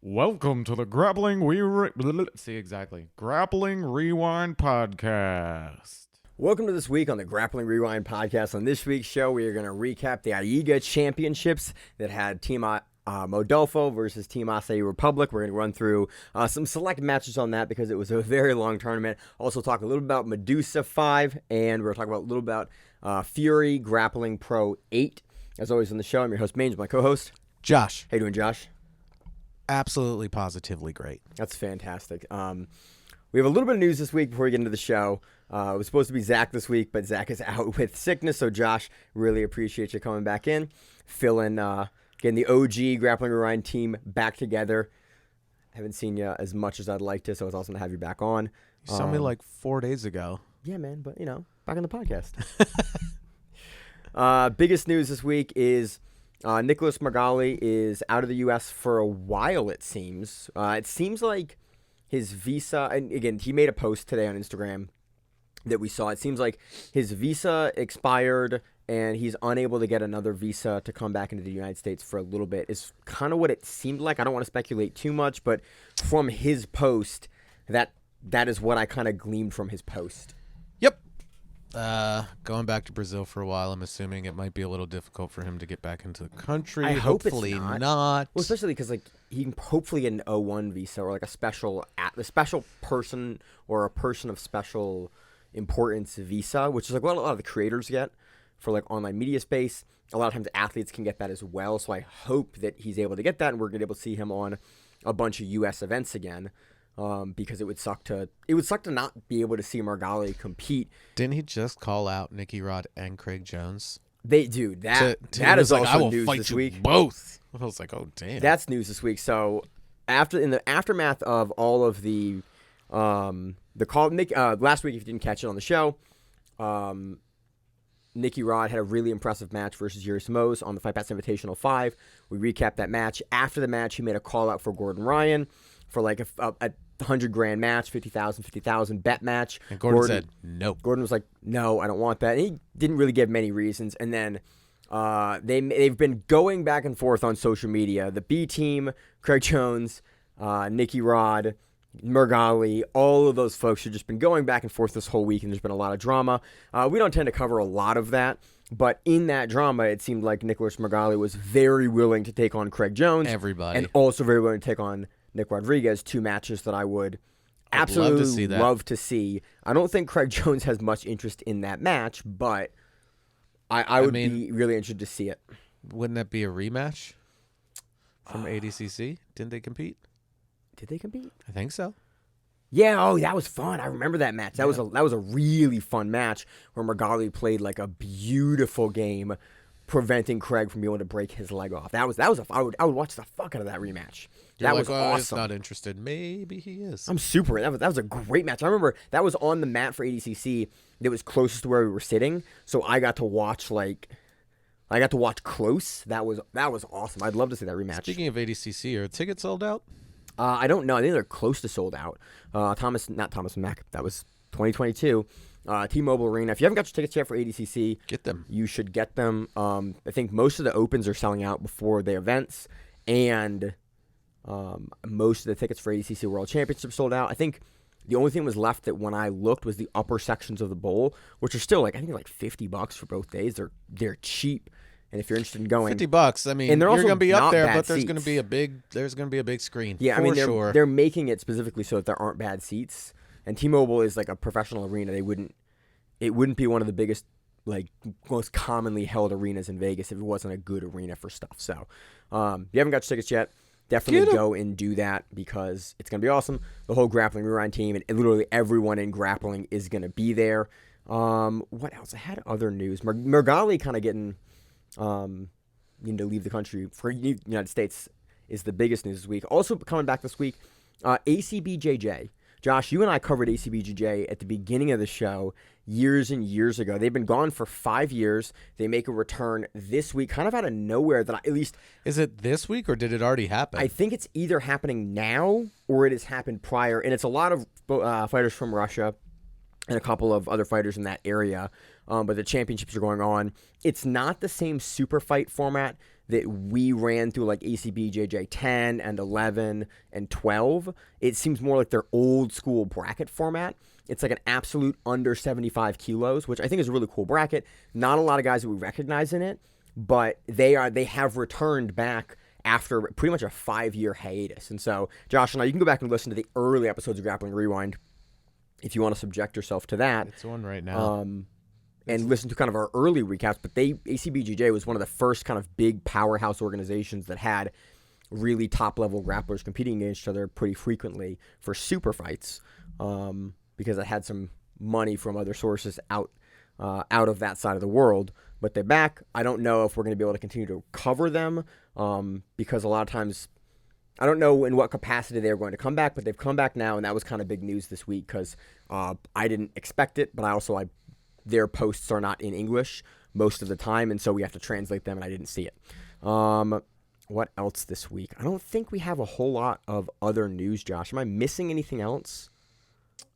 Welcome to the Grappling Grappling Rewind Podcast. Welcome to this week on the Grappling Rewind Podcast. On this week's show, we are going to recap the AIGA championships that had Team Modolfo versus Team Acai Republic. We're going to run through some select matches on that because it was a very long tournament. Also talk a little about Medusa 5, and we're going to talk about a little about Fury Grappling Pro 8. As always on the show, I'm your host, Mange, my co-host. Josh. How you doing, Josh? Absolutely, positively great. That's fantastic. We have a little bit of news this week before we get into the show. It was supposed to be Zach this week, but Zach is out with sickness. So, Josh, really appreciate you coming back in, getting the OG Grappling Rewind team back together. Haven't seen you as much as I'd like to, so it's awesome to have you back on. You saw me like 4 days ago. Yeah, man, but, back on the podcast. Biggest news this week is Nicholas Meregali is out of the U.S. for a while, it seems. It seems like his visa, and again, he made a post today on Instagram that we saw. It seems like his visa expired and he's unable to get another visa to come back into the United States for a little bit. Is kind of what it seemed like. I don't want to speculate too much, but from his post, that is what I kind of gleaned from his post. Yep. Going back to Brazil for a while, I'm assuming it might be a little difficult for him to get back into the country. I hope Hopefully it's not. Well, especially because he can hopefully get an O1 visa or like a special person or a person of special importance visa, which is like what a lot of the creators get for like online media space. A lot of times athletes can get that as well. So I hope that he's able to get that and we're going to be able to see him on a bunch of U.S. events again. Because it would suck to not be able to see Meregali compete. Didn't he just call out Nicky Rod and Craig Jones? That is like, also I will news fight this you week. Both. I was like, oh damn. That's news this week. So in the aftermath of all of the call, last week if you didn't catch it on the show, Nicky Rod had a really impressive match versus Yuri Simoes on the Fight Pass Invitational 5. We recapped that match. After the match, he made a call out for Gordon Ryan for like a $100,000 match, 50,000 bet match. And Gordon said no. Gordon was like, no, I don't want that. And he didn't really give many reasons. And then they've been going back and forth on social media. The B team, Craig Jones, Nicky Rod, Meregali, all of those folks have just been going back and forth this whole week, and there's been a lot of drama. We don't tend to cover a lot of that, but in that drama, it seemed like Nicholas Meregali was very willing to take on Craig Jones. Everybody. And also very willing to take on Nick Rodriguez, 2 matches that I would absolutely love to see. I don't think Craig Jones has much interest in that match, but I would be really interested to see it. Wouldn't that be a rematch from ADCC? Didn't they compete? Did they compete? I think so. Yeah, that was fun. I remember that match. That was a really fun match where Meregali played like a beautiful game, preventing Craig from being able to break his leg off. I would watch the fuck out of that rematch. You're was awesome. He's not interested. Maybe he is. I'm super. That was a great match. I remember that was on the mat for ADCC that was closest to where we were sitting, so I got to watch close. That was awesome. I'd love to see that rematch. Speaking of ADCC, are tickets sold out? I don't know. I think they're close to sold out. Not Thomas Mack. That was 2022. T-Mobile Arena. If you haven't got your tickets yet for ADCC, get them. You should get them. I think most of the opens are selling out before the events, and most of the tickets for ADCC World Championship sold out. I think the only thing was left that when I looked was the upper sections of the bowl, which are still like $50 for both days. They're cheap. And if you're interested in going, $50. I mean, and you're going to be up there, but there's going to be a big screen. Yeah, they're making it specifically so that there aren't bad seats. And T-Mobile is like a professional arena. It wouldn't be one of the biggest, like most commonly held arenas in Vegas if it wasn't a good arena for stuff. So, if you haven't got your tickets yet, definitely go and do that because it's going to be awesome. The whole Grappling Rewind team and literally everyone in grappling is going to be there. What else? I had other news. Meregali kind of getting to leave the country for the United States is the biggest news this week. Also coming back this week, ACBJJ. Josh, you and I covered ACBJJ at the beginning of the show years and years ago. They've been gone for 5 years. They make a return this week, kind of out of nowhere. Is it this week or did it already happen? I think it's either happening now or it has happened prior, and it's a lot of fighters from Russia and a couple of other fighters in that area. But the championships are going on. It's not the same super fight format that we ran through like ACBJJ 10 and 11 and 12. It seems more like their old school bracket format. It's like an absolute under 75 kilos, which I think is a really cool bracket. Not a lot of guys that we recognize in it, but they have returned back after pretty much a 5-year hiatus. And so, Josh and I, you can go back and listen to the early episodes of Grappling Rewind if you want to subject yourself to that. It's on right now. And listen to kind of our early recaps. But ACBJJ was one of the first kind of big powerhouse organizations that had really top-level grapplers competing against each other pretty frequently for super fights, because it had some money from other sources out of that side of the world. But they're back. I don't know if we're going to be able to continue to cover them, because a lot of times, I don't know in what capacity they're going to come back, but they've come back now, and that was kind of big news this week because I didn't expect it, but their posts are not in English most of the time, and so we have to translate them, and I didn't see it. What else this week? I don't think we have a whole lot of other news, Josh. Am I missing anything else?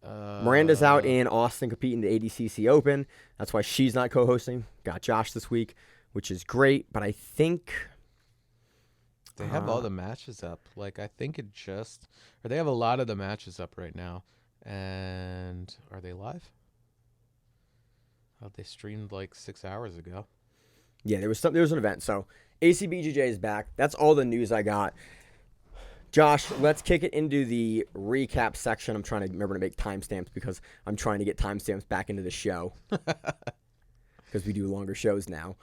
Miranda's out in Austin competing in the ADCC Open. That's why she's not co-hosting. Got Josh this week, which is great, but I think they have all the matches up. Like, I think they have a lot of the matches up right now. And are they live? Oh, they streamed like 6 hours ago. Yeah, there was an event. So ACBJJ is back. That's all the news I got. Josh, let's kick it into the recap section. I'm trying to remember to make timestamps because I'm trying to get timestamps back into the show because we do longer shows now.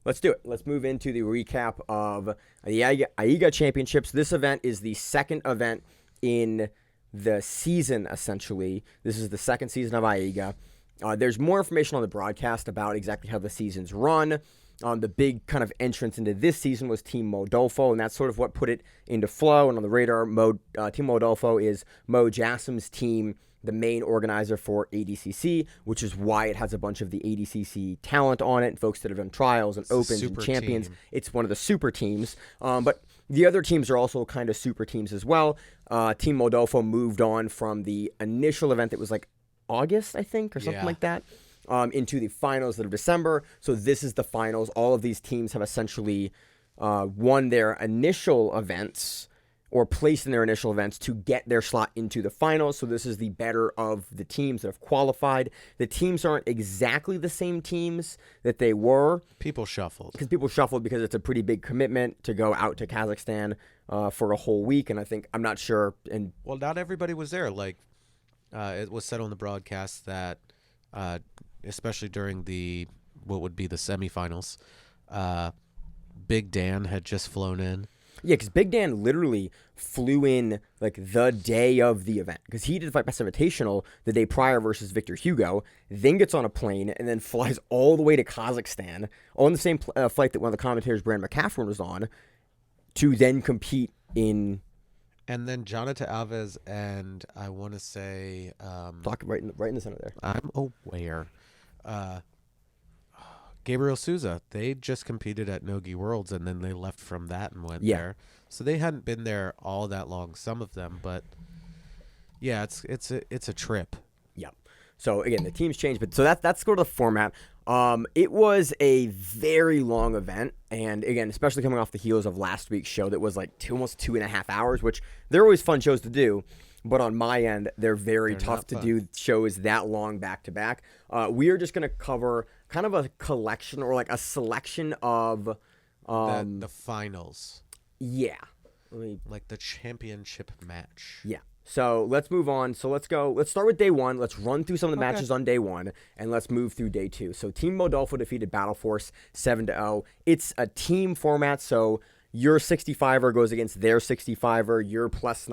Let's do it. Let's move into the recap of the AIGA Championships. This event is the second event in the season, essentially. This is the second season of AIGA. There's more information on the broadcast about exactly how the season's run. The big kind of entrance into this season was Team Modolfo, and that's sort of what put it into flow. And on the radar, Team Modolfo is Mo Jassim's team, the main organizer for ADCC, which is why it has a bunch of the ADCC talent on it, and folks that have done trials and opens and champions. Team. It's one of the super teams. But the other teams are also kind of super teams as well. Team Modolfo moved on from the initial event that was like August, I think, or something like that, into the finals of December. So this is the finals. All of these teams have essentially won their initial events or placed in their initial events to get their slot into the finals. So this is the better of the teams that have qualified. The teams aren't exactly the same teams that they were. People shuffled. Because it's a pretty big commitment to go out to Kazakhstan for a whole week. And I'm not sure. And well, not everybody was there. Like, it was said on the broadcast that, especially during what would be the semifinals, Big Dan had just flown in. Yeah, because Big Dan literally flew in like the day of the event because he did the Fight Pass Invitational the day prior versus Victor Hugo, then gets on a plane and then flies all the way to Kazakhstan on the same flight that one of the commentators, Brandon McCaffrey, was on to then compete in. And then Johnatha Alves and I want to say... Talk right in the center there. I'm aware. Gabriel Souza, they just competed at Nogi Worlds, and then they left from that and went there. So they hadn't been there all that long, some of them, but yeah, it's a trip. Yeah. So again, the teams changed, but so that's sort of the format. It was a very long event, and again, especially coming off the heels of last week's show that was like almost 2.5 hours, which they're always fun shows to do. But on my end, they're very tough to do shows that long back to back. We are just going to cover kind of a collection or like a selection of the finals. Yeah. Like the championship match. Yeah. So let's move on. So let's start with day one. Let's run through some of the matches on day one, and let's move through day two. So Team Modolfo defeated Battle Force 7-0. It's a team format, so your 65er goes against their 65er. Your plus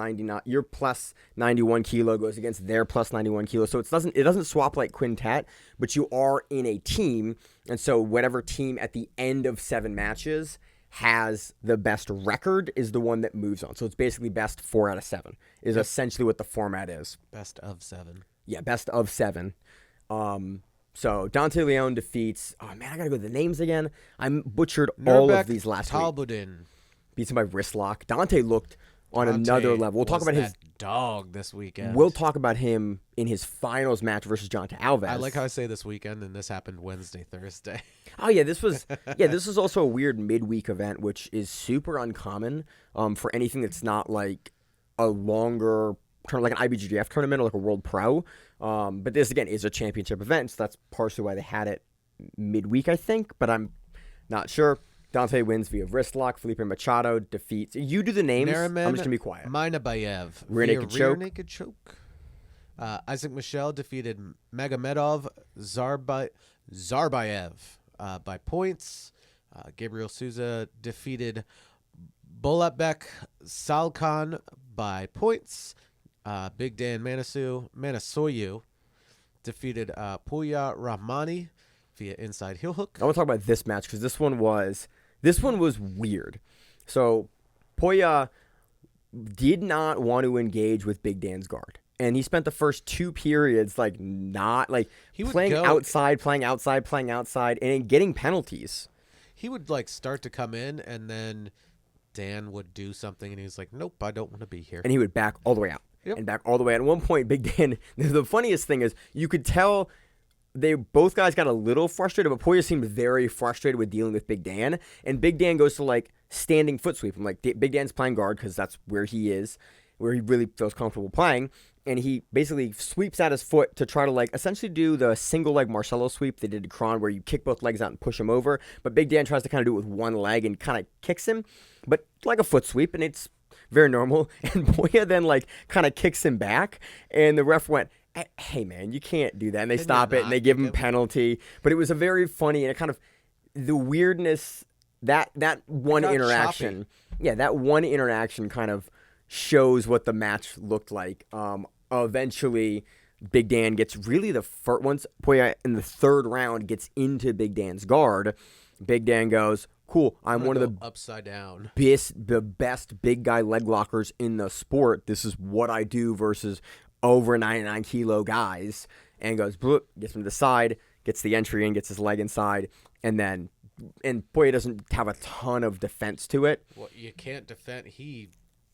91 kilo goes against their plus 91 kilo. So it doesn't swap like quintet, but you are in a team, and so whatever team at the end of 7 matches has the best record is the one that moves on. So it's basically best 4 out of 7 is essentially what the format is. Best of 7. Yeah, best of 7. So Dante Leon defeats. Oh man, I gotta go to the names again. I'm butchered all of these last week. Talbudin beats him by wrist lock. Dante looked on another level. We'll talk about his dog this weekend. We'll talk about him in his finals match versus Johnatha Alves. I like how I say this weekend, and this happened Wednesday, Thursday. Oh yeah, this was this is also a weird midweek event, which is super uncommon for anything that's not like a longer like an IBJJF tournament or like a World Pro. But this again is a championship event, so that's partially why they had it midweek, I think. But I'm not sure. Dante wins via wrist lock. Felipe Machado defeats. You do the names. Nariman, I'm just gonna be quiet. Minabayev Rear via naked rear choke. naked choke. Isaac Michel defeated Magomedov Zarbayev by points. Gabriel Souza defeated Bolabek Salkan by points. Big Dan Manasoyu defeated Puya Rahmani via inside heel hook. I want to talk about this match because this one was weird. So Poya did not want to engage with Big Dan's guard, and he spent the first 2 periods he playing outside, and getting penalties. He would start to come in, and then Dan would do something, and he was like, "Nope, I don't want to be here." And he would back all the way out. Yep. And back all the way. At one point, Big Dan, the funniest thing is you could tell both guys got a little frustrated, but Poya seemed very frustrated with dealing with Big Dan. And Big Dan goes to standing foot sweep. I'm like, Big Dan's playing guard because that's where he is, where he really feels comfortable playing. And he basically sweeps out his foot to try to essentially do the single leg Marcelo sweep they did to Kron, where you kick both legs out and push him over. But Big Dan tries to kind of do it with one leg and kind of kicks him, but like a foot sweep, and it's very normal. And Poya then kind of kicks him back, and the ref went, "Hey man, you can't do that." And they stop it and they give him a penalty. But it was a very funny, and it kind of the weirdness that one interaction. Choppy. Yeah, that one interaction kind of shows what the match looked like. Eventually Big Dan gets really the first once Poya in the 3rd round gets into Big Dan's guard. Big Dan goes, "Cool, I'm one of the upside down the best big guy leg lockers in the sport. This is what I do versus over 99 kilo guys," and goes, bloop, gets him to the side, gets the entry in, gets his leg inside, and Poya doesn't have a ton of defense to it. Well, you can't defend. He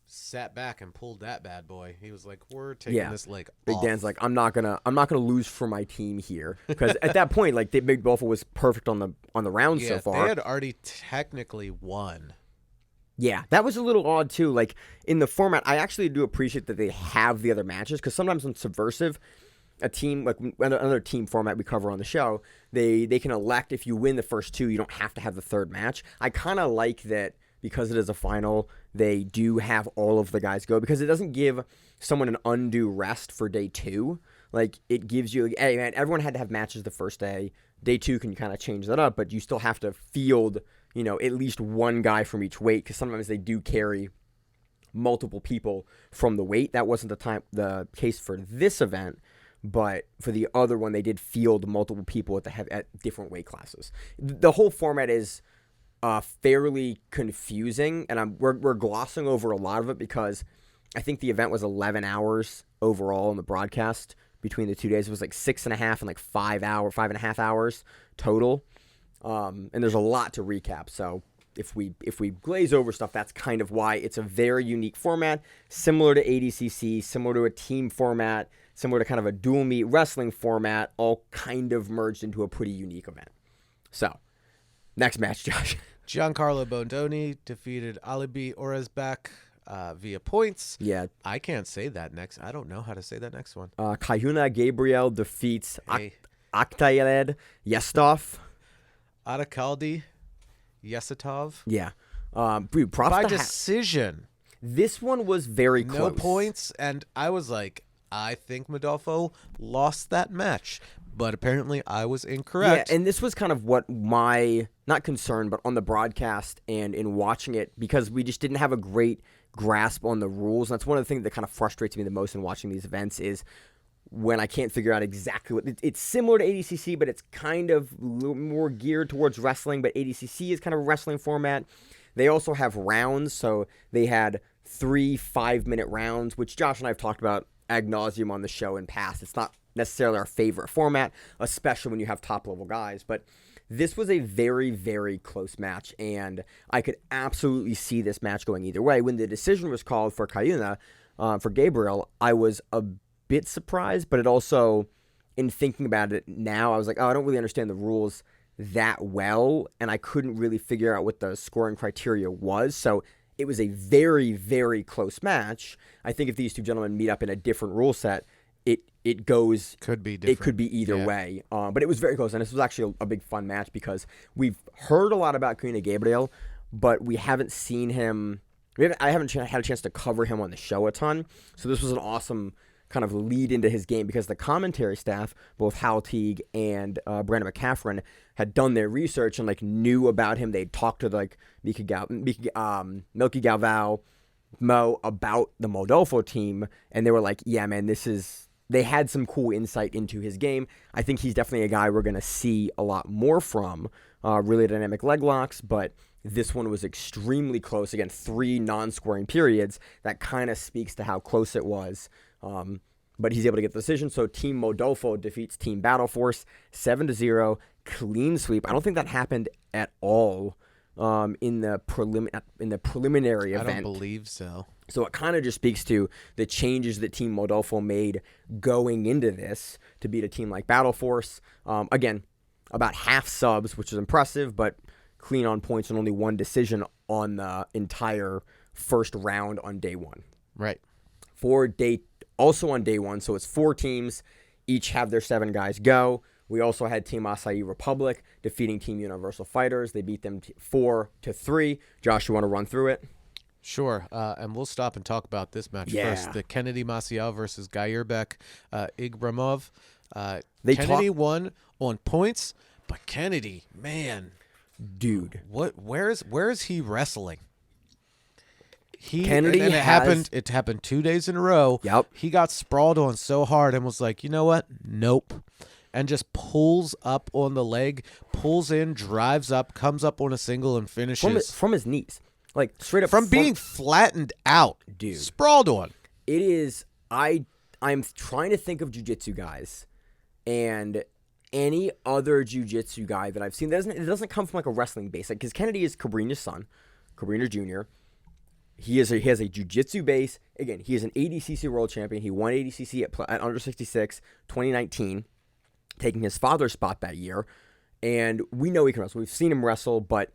sat back and pulled that bad boy. He was like, "We're taking this leg Big off." Dan's like, I'm not gonna lose for my team here, because at that point, Big Modolfo was perfect on the round so far. They had already technically won. Yeah, that was a little odd too. In the format, I actually do appreciate that they have the other matches, because sometimes in Subversive, a team another team format we cover on the show, they can elect, if you win the first 2, you don't have to have the 3rd match. I kind of like that because it is a final, they do have all of the guys go, because it doesn't give someone an undue rest for day 2. It gives you, hey man, everyone had to have matches the first day. Day 2 can kind of change that up, but you still have to field at least one guy from each weight, because sometimes they do carry multiple people from the weight. That wasn't the case for this event, but for the other one, they did field multiple people at different weight classes. The whole format is fairly confusing, and we're glossing over a lot of it because I think the event was 11 hours overall in the broadcast between the 2 days. It was 6.5 and 5.5 hours total. And there's a lot to recap. So if we glaze over stuff, that's kind of why it's a very unique format, similar to ADCC, similar to a team format, similar to kind of a dual meet wrestling format, all kind of merged into a pretty unique event. So, next match, Josh. Giancarlo Bondoni defeated Alibi Orezbek via points. Yeah. I can't say that next. I don't know how to say that next one. Kayuna Gabriel defeats Aktayed Yestov. Atakaldi Yesatov. Yeah. Dude, props by to decision. This one was very close. No points, and I was like, I think Modolfo lost that match, but apparently I was incorrect. Yeah, and this was kind of what my, not concern, but on the broadcast and in watching it, because we just didn't have a great grasp on the rules. And that's one of the things that kind of frustrates me the most in watching these events is when I can't figure out exactly what it's similar to ADCC, but it's kind of a little more geared towards wrestling. But ADCC is kind of a wrestling format. They also have rounds, so they had 3 5-minute rounds, which Josh and I have talked about ad nauseum on the show in past. It's not necessarily our favorite format, especially when you have top level guys. But this was a very, very close match, and I could absolutely see this match going either way. When the decision was called for Kayuna, for Gabriel, I was a bit surprised, but it also, in thinking about it now, I was like, oh, I don't really understand the rules that well, and I couldn't really figure out what the scoring criteria was. So it was a very, very close match. I think if these two gentlemen meet up in a different rule set, it goes Could be different. It could be either way. But it was very close, and this was actually a big fun match because we've heard a lot about Cobrinha Gabriel, but we haven't seen him. I haven't had a chance to cover him on the show a ton. So this was an awesome kind of lead into his game because the commentary staff, both Hal Teague and Brandon McCaffron, had done their research and like knew about him. They'd talked to like Mica Galvão, Mo about the Modolfo team, and they were like, yeah, man, they had some cool insight into his game. I think he's definitely a guy we're going to see a lot more from, really dynamic leg locks, but this one was extremely close. Again, 3 non-scoring periods. That kind of speaks to how close it was. But he's able to get the decision. So Team Modolfo defeats Team Battle Force 7-0, clean sweep. I don't think that happened at all in the preliminary event. I don't believe so. So it kind of just speaks to the changes that Team Modolfo made going into this to beat a team like Battle Force. Again, about half subs, which is impressive, but clean on points and only 1 decision on the entire first round on day 1. Right. Also on day 1, so it's 4 teams, each have their 7 guys go. We also had Team Acai Republic defeating Team Universal Fighters. They beat them 4-3. Josh, you want to run through it? Sure, and we'll stop and talk about this match first. The Kennedy Maciel versus Gayerbek Igramov. Kennedy won on points, but Kennedy, man, dude, where is he wrestling? Kennedy and it happened 2 days in a row. Yep. He got sprawled on so hard and was like, you know what? Nope. And just pulls up on the leg, pulls in, drives up, comes up on a single and finishes from his knees. Like straight up from being flattened out, dude. Sprawled on. It is. I'm trying to think of jiu-jitsu guys, and any other jiu-jitsu guy that I've seen. It doesn't come from like a wrestling base, because Kennedy is Cobrinha's son, Cobrinha Jr. He has a jiu-jitsu base. Again, he is an ADCC world champion. He won ADCC at under 66, 2019, taking his father's spot that year. And we know he can wrestle. We've seen him wrestle, but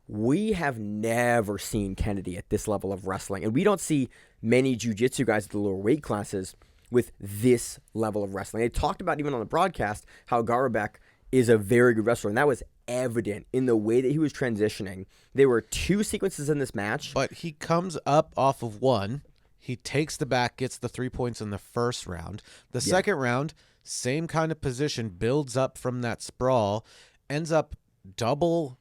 we have never seen Kennedy at this level of wrestling. And we don't see many jiu-jitsu guys at the lower weight classes with this level of wrestling. They talked about, even on the broadcast, how Gayerbek is a very good wrestler. And that was evident in the way that he was transitioning. There were 2 sequences in this match. But he comes up off of 1. He takes the back, gets the 3 points in the first round. The second round, same kind of position, builds up from that sprawl, ends up double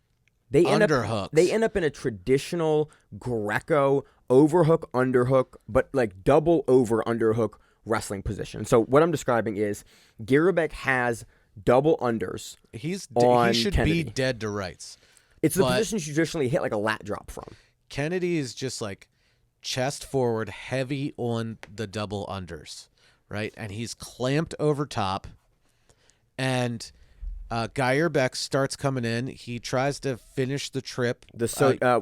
underhooks. They end up in a traditional Greco overhook, underhook, but like double over underhook wrestling position. So what I'm describing is Gayerbek has double unders. He should Kennedy. be dead to rights. It's the position you traditionally hit like a lat drop from. Kennedy is just like chest forward, heavy on the double unders, right? And he's clamped over top, and Gayerbek starts coming in. He tries to finish the trip. I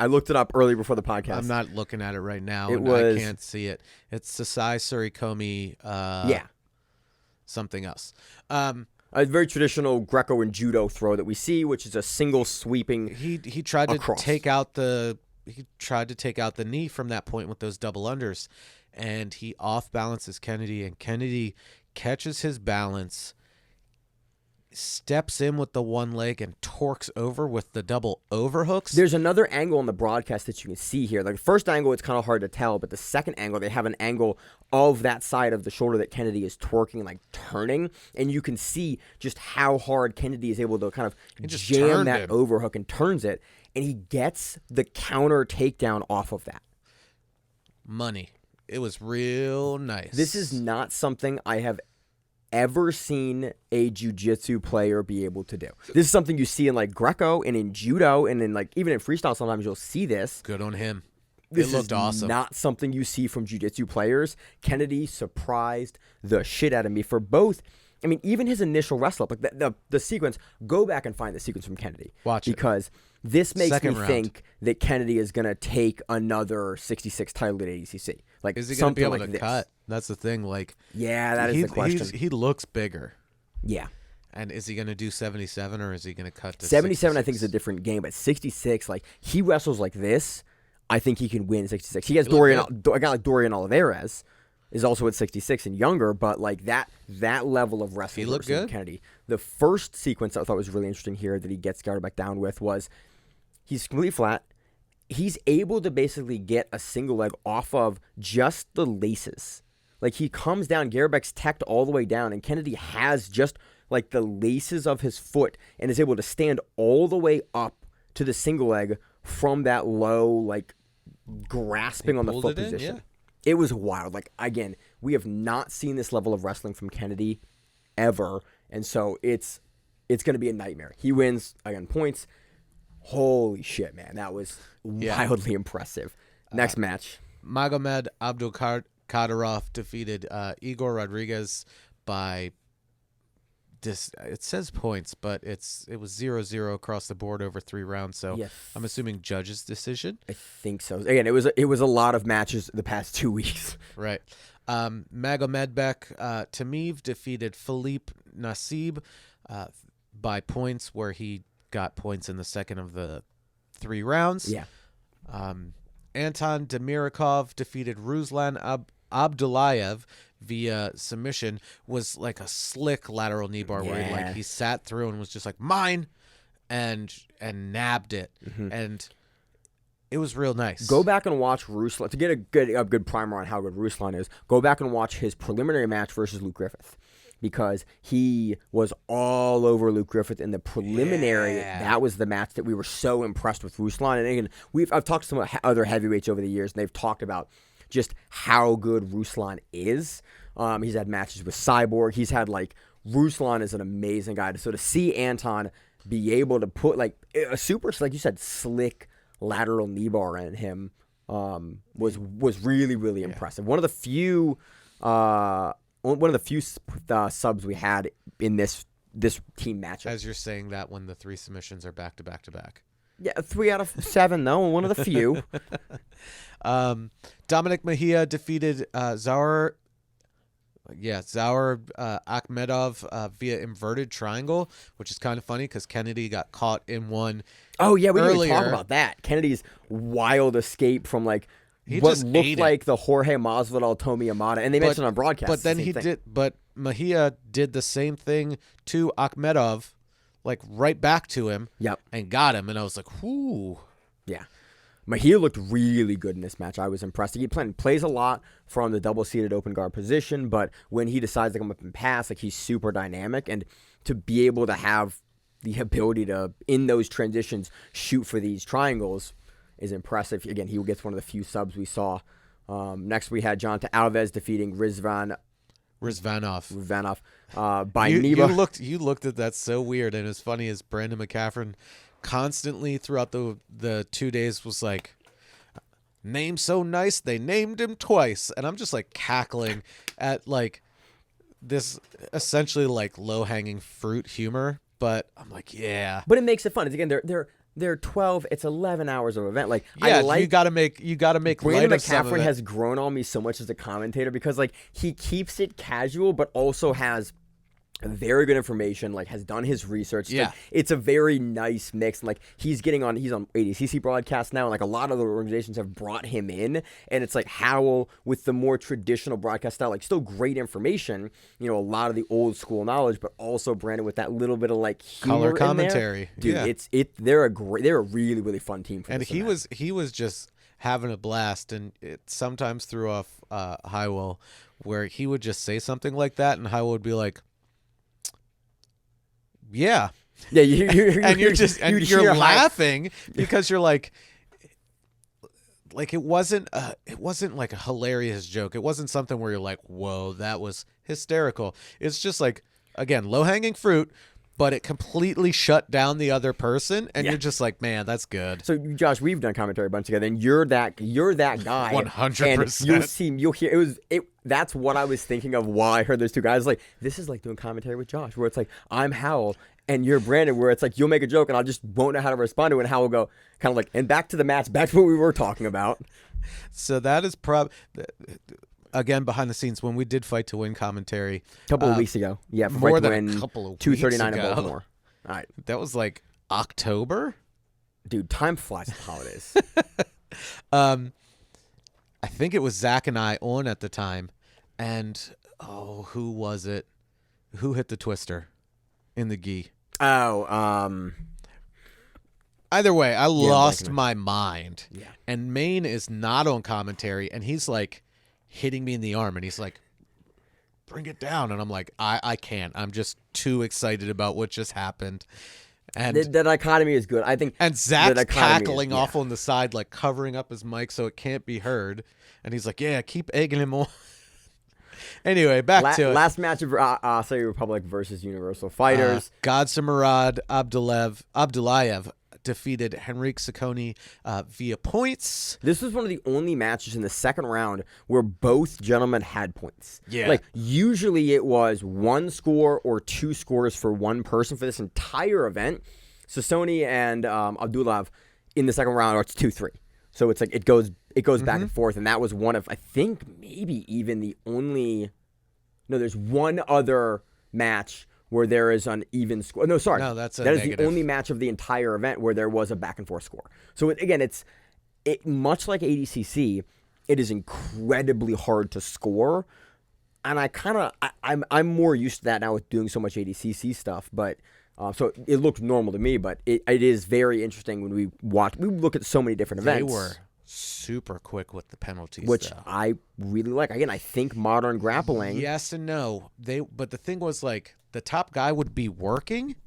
looked it up earlier before the podcast. I'm not looking at it right now. I can't see it. It's Sasai Surikomi. Something else. A very traditional Greco and judo throw that we see, which is a single sweeping. He tried across. to take out the knee from that point with those double unders, and he off balances Kennedy, and Kennedy catches his balance, steps in with the one leg and torques over with the double overhooks. There's another angle on the broadcast that you can see here. Like the first angle, it's kind of hard to tell, but the second angle, they have an angle of that side of the shoulder that Kennedy is torquing, like turning, and you can see just how hard Kennedy is able to kind of jam that overhook and turns it, and he gets the counter takedown off of that. Money. It was real nice. This is not something I have ever seen a jiu-jitsu player be able to do. This is something you see in like Greco and in judo and in like even in freestyle. Sometimes you'll see this. Good on him. This looked awesome. Not something you see from jiu-jitsu players. Kennedy surprised the shit out of me for both I mean, even his initial wrestle up, like the sequence, go back and find the sequence from Kennedy. Watch it. Because this makes Second me round. think that Kennedy is going to take another 66 title at ADCC. Like, Is he going to be something able like to this. cut? That's the thing. Like, Yeah, that is the question. He looks bigger. Yeah. And is he going to do 77 or is he going to cut to 77, I 66? think, is a different game, but 66, like, he wrestles like this, I think he can win 66. He has He looked a guy like Dorian Oliveras is also at 66 and younger, but like that level of wrestling He looked versus good. Kennedy. The first sequence I thought was really interesting here that he gets Garber back down with was he's completely flat. He's able to basically get a single leg off of just the laces. Like, he comes down, Garbeck's teched all the way down, and Kennedy has just like the laces of his foot and is able to stand all the way up to the single leg from that low, like, grasping on the pulled foot it in, position. yeah. It was wild. Like, again, we have not seen this level of wrestling from Kennedy ever, and so it's going to be a nightmare. He wins, again, points. Holy shit, man. That was wildly impressive. Next match. Magomed Abdulkadirov defeated Igor Rodriguez by it says points, but it was 0-0 across the board over 3 rounds. So Yes. I'm assuming judge's decision. I think so. Again, it was a lot of matches the past 2 weeks. Right. Magomedbek Tamiv defeated Philippe Nassib by points, where he got points in the second of the 3 rounds. Yeah. Anton Demirakov defeated Ruslan Abdullayev via submission. Was like a slick lateral knee bar where Yeah. he sat through and was just like, mine, and nabbed it. And it was real nice. Go back and watch Ruslan to get a good primer on how good Ruslan is. Go back and watch his preliminary match versus Luke Griffith, because he was all over Luke Griffith in the preliminary. Yeah. That was the match that we were so impressed with Ruslan. And again, I've talked to some other heavyweights over the years, and they've talked about just how good Ruslan is. He's had matches with Cyborg. He's had, like, Ruslan is an amazing guy. So to see Anton be able to put, like, a super, like you said, slick lateral knee bar in him was really, really impressive. One of the few subs we had in this team matchup. As you're saying that, when the 3 submissions are back to back to back. Yeah, 3 out of 7 though. One of the few. Dominic Mejia defeated Zaur Akhmedov via inverted triangle, which is kind of funny because Kennedy got caught in one. Oh yeah, we didn't even talk earlier. about that. Kennedy's wild escape from, like, He what just looked ate it. like the Jorge Masvidal Tomi Yamada, and they mentioned on broadcast. But then the same thing. But Mejia did the same thing to Akhmedov, like right back to him. Yep. And got him, and I was like, whoo. Yeah. Mejia looked really good in this match. I was impressed. He plays a lot from the double-seated open guard position, but when he decides to come up and pass, like, he's super dynamic, and to be able to have the ability to, in those transitions, shoot for these triangles is impressive. Again, he gets one of the few subs we saw. Next, we had Johnatha Alves defeating Rizvanov. by You Neba. you looked at that so weird, and as funny as Brandon McCaffrey constantly throughout the 2 days was like, name so nice they named him twice, and I'm just like cackling at like this essentially like low hanging fruit humor, but I'm like, yeah, But it makes it fun. It's, again, they're 12. It's 11 hours of event. Like, yeah, I like you gotta make light Brandon of some of McCaffrey it. has grown on me so much as a commentator, because, like, he keeps it casual, but also has very good information, like, has done his research. Yeah. Like, it's a very nice mix. Like, he's on ADCC broadcast now, and, like, a lot of the organizations have brought him in, and it's like how, with the more traditional broadcast style, like, still great information, a lot of the old school knowledge, but also Brandon with that little bit of, like, humor Color commentary. in there. Dude, Yeah. they're a really, really fun team for And this he event. was just having a blast, and it sometimes threw off Highwell, where he would just say something like that, and Highwell would be like, yeah, Yeah, and you're cheer high. laughing because you're like it wasn't like a hilarious joke. It wasn't something where you're like, whoa, that was hysterical. It's just like, again, low hanging fruit. but it completely shut down the other person, and Yeah. you're just like, man, that's good. So Josh, we've done commentary a bunch together, and you're that guy. 100%. And you'll hear that's what I was thinking of while I heard those two guys. Like, this is like doing commentary with Josh, where it's like I'm Howell and you're Brandon, where it's like you'll make a joke and I just won't know how to respond to it, and Howell will go kind of like, and back to the match, back to what we were talking about. So that is again, behind the scenes, when we did Fight to Win commentary. A couple of weeks ago. Yeah, for more Fight to than Win, a couple of 239 weeks in ago. Baltimore. All right. That was like October? Dude, time flies at the holidays. I think it was Zach and I on at the time. And, who was it? Who hit the twister in the gi? Oh, Either way, I lost Blackman. my mind. Yeah. And Maine is not on commentary, and he's like hitting me in the arm, and he's like, bring it down. And I'm like, I can't. I'm just too excited about what just happened. And the dichotomy is good. I think. and Zach's the dichotomy cackling is- off yeah. on the side, like covering up his mic so it can't be heard. And he's like, yeah, keep egging him on. Anyway, back to it. Last match of Acai Republic versus Universal Fighters. Godsamarad Abdullayev defeated Henrik Sacconi via points. This was one of the only matches in the second round where both gentlemen had points. Yeah. Like, usually it was one score or two scores for one person for this entire event. Sassoni and Abdullayev in the second round, or it's 2-3. So it's like it goes back and forth, and that was one of, I think, maybe even the only. No, there's one other match where there is an even score. No, sorry, No, that's a that is negative. the only match of the entire event where there was a back and forth score. So again, it's much like ADCC. It is incredibly hard to score, and I'm more used to that now with doing so much ADCC stuff, but. So it looked normal to me, but it is very interesting when we look at so many different They events. were super quick with the penalties, Which though. I really like. Again, I think modern grappling. Yes and no. But the thing was, like, the top guy would be working,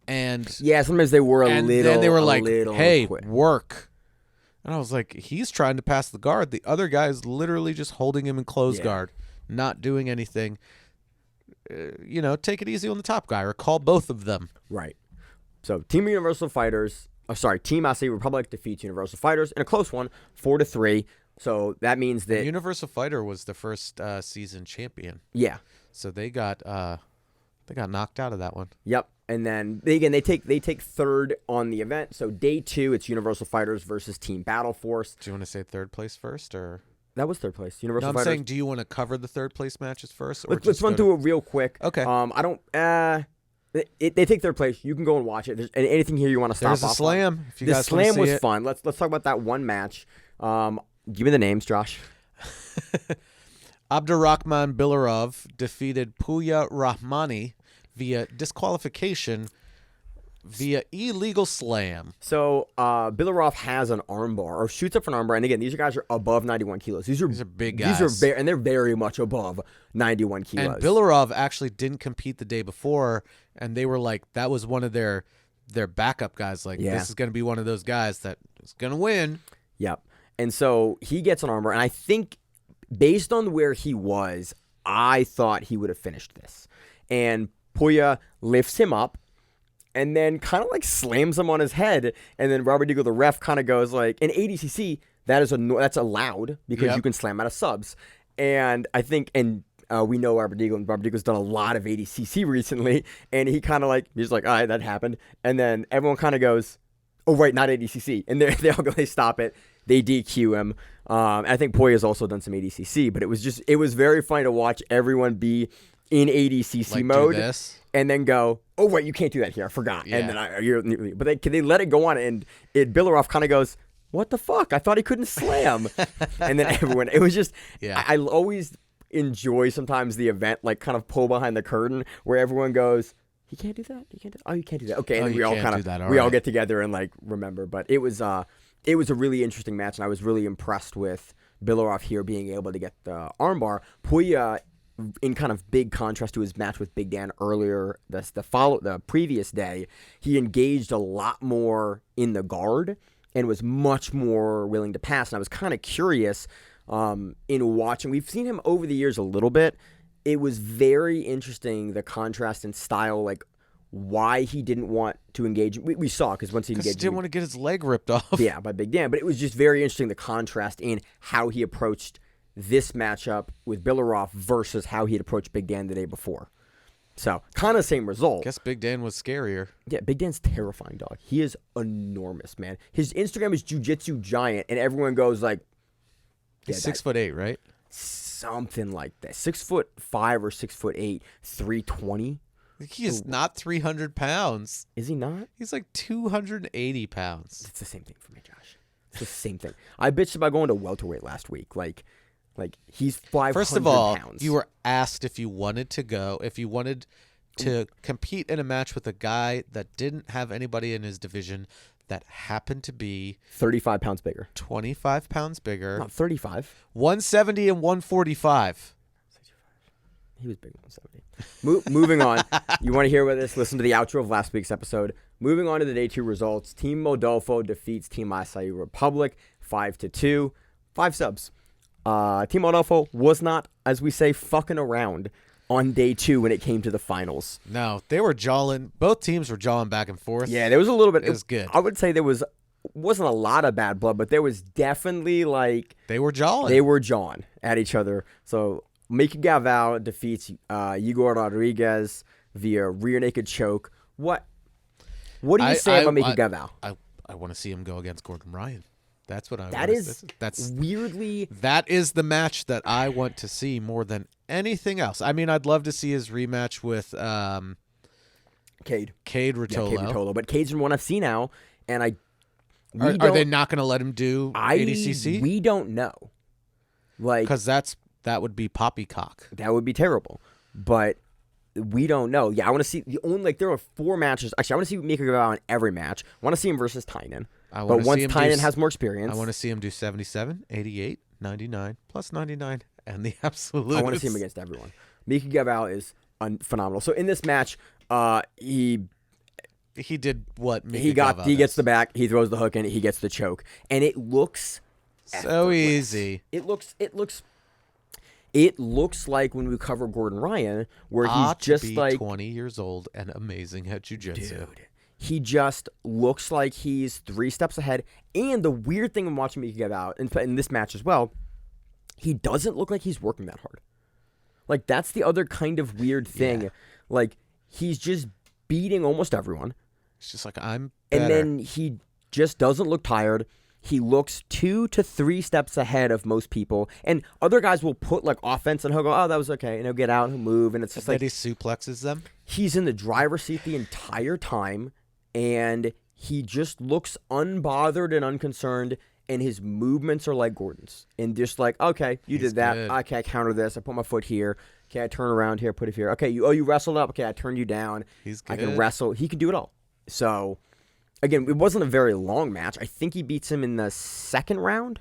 and Yeah, sometimes they were and then they were like, "Hey, quick. work," and I was like, "He's trying to pass the guard. The other guy is literally just holding him in closed Yeah. guard, not doing anything." Take it easy on the top guy, or call both of them. Right. So Team Universal Fighters. Team Acai Republic defeats Universal Fighters in a close one, 4-3. So that means that Universal Fighter was the first season champion, yeah. so they got knocked out of that one. Yep. And then they take third on the event. So day 2, it's Universal Fighters versus Team Battle Force. Do you want to say third place first, or? That was third place. No, Universal I'm Fighters. saying, do you want to cover the third place matches first? Or Let's run through it real quick. Okay. I don't. They take third place. You can go and watch it. There's anything here you want to stop There's a off on? slam. If you The guys wanna slam see was it. fun. Let's talk about that one match. Give me the names, Josh. Abdurrahman Bilarov defeated Puya Rahmani via disqualification via illegal slam. So Bilarov has an armbar, or shoots up for an armbar. And again, these guys are above 91 kilos. These are big These are guys. and they're very much above 91 kilos. And Bilarov actually didn't compete the day before, and they were like, that was one of their backup guys. Like, Yeah. this is going to be one of those guys that is going to win. Yep. And so he gets an armbar, and I think based on where he was, I thought he would have finished this. And Puya lifts him up and then kind of like slams him on his head. And then Robert Eagle, the ref, kind of goes like, in ADCC, that's allowed because Yep. you can slam out of subs. And I think, we know Robert Eagle, and Robert Eagle's done a lot of ADCC recently. And he's like, all right, that happened. And then everyone kind of goes, oh, right, not ADCC. And they all go, they stop it. They DQ him. I think Puya's also done some ADCC, but it was very funny to watch everyone be in ADCC Like, mode do this. and then go, oh, right, you can't do that here. I forgot. Yeah. And then but they let it go on, and Bilarov kind of goes, what the fuck? I thought he couldn't slam. And then everyone, it was just, Yeah. I always enjoy sometimes the event, like kind of pull behind the curtain where everyone goes, he can't do that. You can't do. Oh, you can't do that. Okay, and Oh, then you we all can't kind do that. of All we all right. get together and like remember. But it was a really interesting match, and I was really impressed with Bilarov here being able to get the armbar. Puya, in kind of big contrast to his match with Big Dan earlier, the previous day, he engaged a lot more in the guard and was much more willing to pass. And I was kind of curious in watching. We've seen him over the years a little bit. It was very interesting, the contrast in style, like why he didn't want to engage. We saw because once he Because he engaged, didn't want to get his leg ripped off. yeah, by Big Dan. But it was just very interesting the contrast in how he approached this matchup with Bilarov versus how he had approached Big Dan the day before. So kind of same result. Guess Big Dan was scarier. Yeah, Big Dan's terrifying, dog. He is enormous, man. His Instagram is Jiu-Jitsu Giant, and everyone goes like, He's 6'8", right? something like that. 6'5" or 6'8", 320. He is not 300 pounds. Is he not? He's like 280 pounds. It's the same thing for me, Josh. It's the same thing. I bitched about going to welterweight last week. Like he's 500 First of all, pounds. you were asked if you wanted to go, if you wanted to compete in a match with a guy that didn't have anybody in his division that happened to be 35 pounds bigger. 25 pounds bigger, Not 35. 170 and 145. He was big 170. Moving on. You want to hear about this? Listen to the outro of last week's episode. Moving on to the day 2 results. Team Modolfo defeats Team Acai Republic 5-2. 5 subs. Team Modolfo was not, as we say, fucking around on day 2 when it came to the finals. No, they were jawing. Both teams were jawing back and forth. Yeah, there was a little bit. It was good. I would say there wasn't a lot of bad blood, but there was definitely like They were jawing. they were jawing at each other. So Mica Galvão defeats Igor Rodriguez via rear naked choke. What do you say about Mica Galvão? I want to see him go against Gordon Ryan. That's what I That want. is That's weirdly. that is the match that I want to see more than anything else. I mean, I'd love to see his rematch with Kade. Cade Yeah, Rotolo. Kade Rotolo. But Cade's in one FC now, and Are they not going to let him do ADCC? We don't know. Like, Because that would be poppycock. that would be terrible. But we don't know. Yeah, I want to see there are 4 matches. Actually, I want to see Mica Galvão in every match. I want to see him versus Tynan. But once Tynan has more experience, I want to see him do 77, 88, 99, plus 99, and the absolute. I want to see him against everyone. Mica Galvão is phenomenal. So in this match, he did what Mica he Galvão gets does. the back, he throws the hook in, he gets the choke, and it looks so effortless. easy. It looks like when we cover Gordon Ryan, where he's Ought just to be like 20 years old and amazing at jiu-jitsu. dude. He just looks like he's 3 steps ahead. And the weird thing I'm watching Mica Galvão in this match as well, he doesn't look like he's working that hard. Like, that's the other kind of weird thing. Yeah. Like, he's just beating almost everyone. It's just like I'm better. And then he just doesn't look tired. He looks 2 to 3 steps ahead of most people. And other guys will put, like, offense, and he'll go, oh, that was okay. And he'll get out and he'll move. And it's just and like then he suplexes them. he's in the driver's seat the entire time. And he just looks unbothered and unconcerned, and his movements are like Gordon's. And just like, okay, you He's did that. good. Okay, I counter this. I put my foot here. Okay, I turn around here, put it here. Okay, you wrestled up. Okay, I turned you down. He's I good. can wrestle. He can do it all. So, again, it wasn't a very long match. I think he beats him in the 2nd round.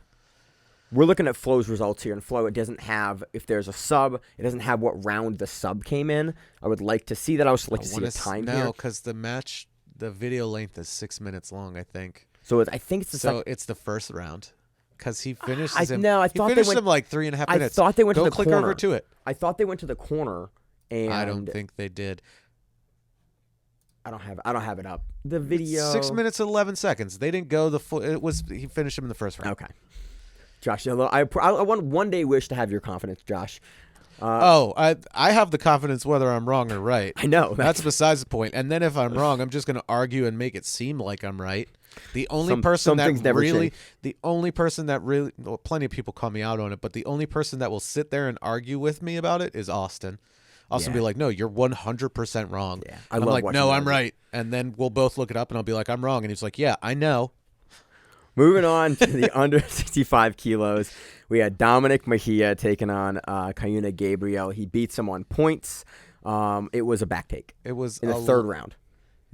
We're looking at Flo's results here, and Flo, it doesn't have, if there's a sub, it doesn't have what round the sub came in. I would like to see that. I would like to see a time here. No, because the match, the video length is 6 minutes long, I think. So I think it's the So second. it's the first round. Because he finishes him. I he thought they finished went. him like 3.5 I minutes. thought they went Go to the click corner. over to it. I thought they went to the corner, and I don't think they did. I don't have it up. The video. 6 minutes and 11 seconds. They didn't go the full. He finished him in the first round. Okay, Josh. I want one day wish to have your confidence, Josh. I have the confidence whether I'm wrong or right. I know That's besides the point. And then if I'm wrong, I'm just going to argue and make it seem like I'm right. The only person some things that never really, change. well, plenty of people call me out on it, but the only person that will sit there and argue with me about it is Austin. Austin will Yeah. be like, no, you're 100% wrong. Yeah, I'm love like, watching no, that I'm argue. right. And then we'll both look it up and I'll be like, I'm wrong. And he's like, yeah, I know. Moving on to the under 65 kilos, we had Dominic Mejia taking on Cayuna Gabriel. He beats him on points. It was a back take It was in the 3rd round.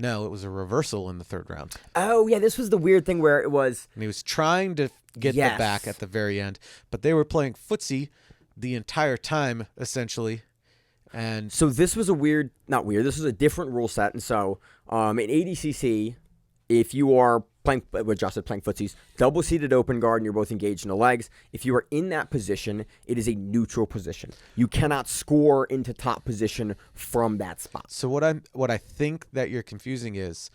No, it was a reversal in the 3rd round. Oh, yeah, this was the weird thing where it was. And he was trying to get Yes. the back at the very end, but they were playing footsie the entire time, essentially. And So this was not weird, this was a different rule set. And so in ADCC, if you are playing what Josh said, playing footsies, double-seated open guard, and you're both engaged in the legs. If you are in that position, it is a neutral position. You cannot score into top position from that spot. So what I think that you're confusing is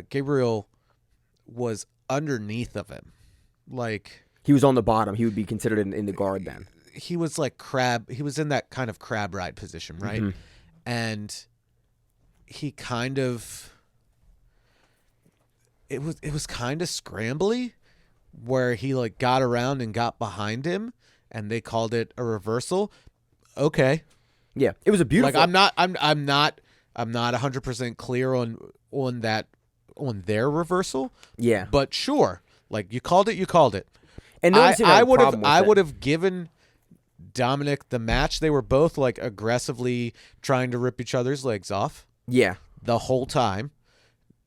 Gabriel was underneath of him, like He was on the bottom. He would be considered in the guard then. he was like crab. He was in that kind of crab ride position, right? Mm-hmm. And he kind of. It was kind of scrambly, where he like got around and got behind him, and they called it a reversal. Okay, Yeah, it was a beautiful. like I'm not 100% clear on their reversal. Yeah, But sure, like you called it. and I would have given Dominic the match. They were both like aggressively trying to rip each other's legs off Yeah, the whole time.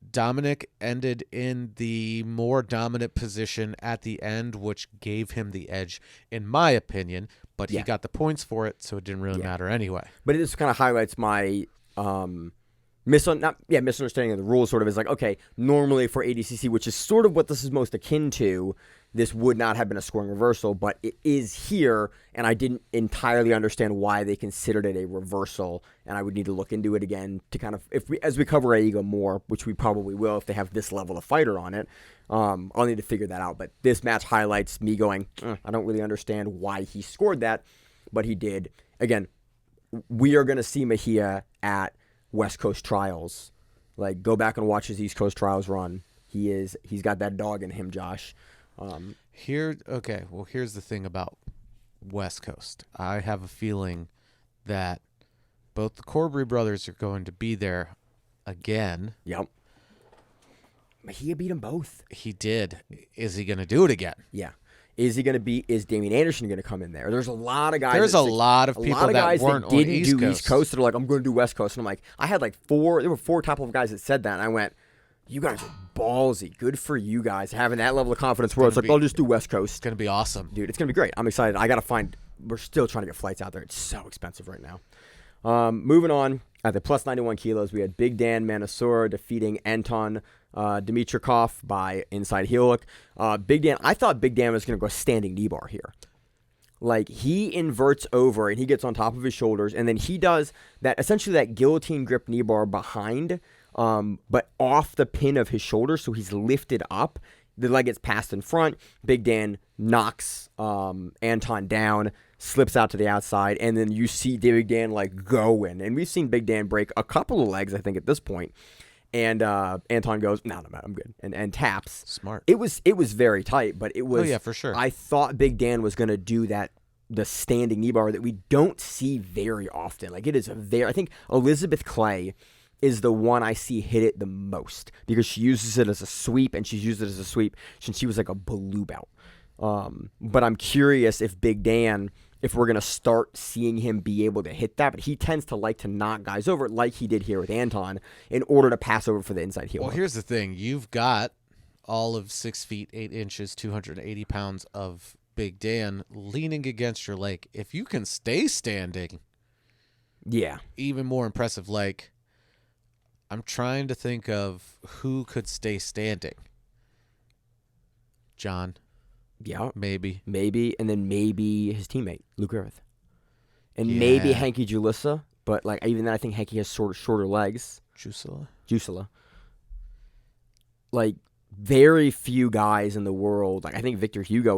Dominic ended in the more dominant position at the end, which gave him the edge, in my opinion. But he Yeah. got the points for it, so it didn't really matter anyway. but it just kind of highlights my misunderstanding of the rules. Sort of is like, okay, normally for ADCC, which is sort of what this is most akin to, this would not have been a scoring reversal, but it is here, and I didn't entirely understand why they considered it a reversal, and I would need to look into it again to kind of, as we cover AIGA more, which we probably will if they have this level of fighter on it, I'll need to figure that out. But this match highlights me going, I don't really understand why he scored that, but he did. Again, we are going to see Mejia at West Coast Trials. Like, go back and watch his East Coast Trials run. He's got that dog in him, Josh. Here's the thing about West Coast. I have a feeling that both the Corbry brothers are going to be there again. Yep. Mejia beat them both. He did. Is he going to do it again? Yeah. Is Damian Anderson going to come in there? There's a lot of guys. There's a lot of people that weren't on didn't East do Coast. East Coast that are like, I'm going to do West Coast. And I'm like, I had like there were four top level guys that said that. And I went, you guys are ballsy. Good for you guys having that level of confidence where it's like, I'll just do West Coast. It's going to be awesome. Dude, it's going to be great. I'm excited. We're still trying to get flights out there. It's so expensive right now. Moving on, at the plus 91 kilos, we had Big Dan Mansour defeating Anton Dimitrikov by inside heel hook. I thought Big Dan was going to go standing knee bar here. Like, he inverts over and he gets on top of his shoulders, and then he does essentially that guillotine grip knee bar behind, but off the pin of his shoulder, so he's lifted up. The leg gets passed in front. Big Dan knocks Anton down, slips out to the outside, and then you see Big Dan like going. And we've seen Big Dan break a couple of legs, I think, at this point. And Anton goes, no, I'm good, and taps. Smart. It was very tight, but it was. Oh yeah, for sure. I thought Big Dan was gonna do the standing knee bar that we don't see very often. Like, it is I think Elizabeth Clay is the one I see hit it the most because she uses it as a sweep, and she's used it as a sweep since she was like a blue belt. But I'm curious if Big Dan, if we're going to start seeing him be able to hit that, but he tends to like to knock guys over like he did here with Anton in order to pass over for the inside heel. Well, here's the thing. You've got all of 6 feet, 8 inches, 280 pounds of Big Dan leaning against your leg. If you can stay standing, yeah, even more impressive. Like, I'm trying to think of who could stay standing. John. Yeah. Maybe. And then maybe his teammate, Luke Griffith. And Yeah. maybe Hanky Julissa, but like even then I think Hanky has shorter legs. Jusila. Like, very few guys in the world, like I think Victor Hugo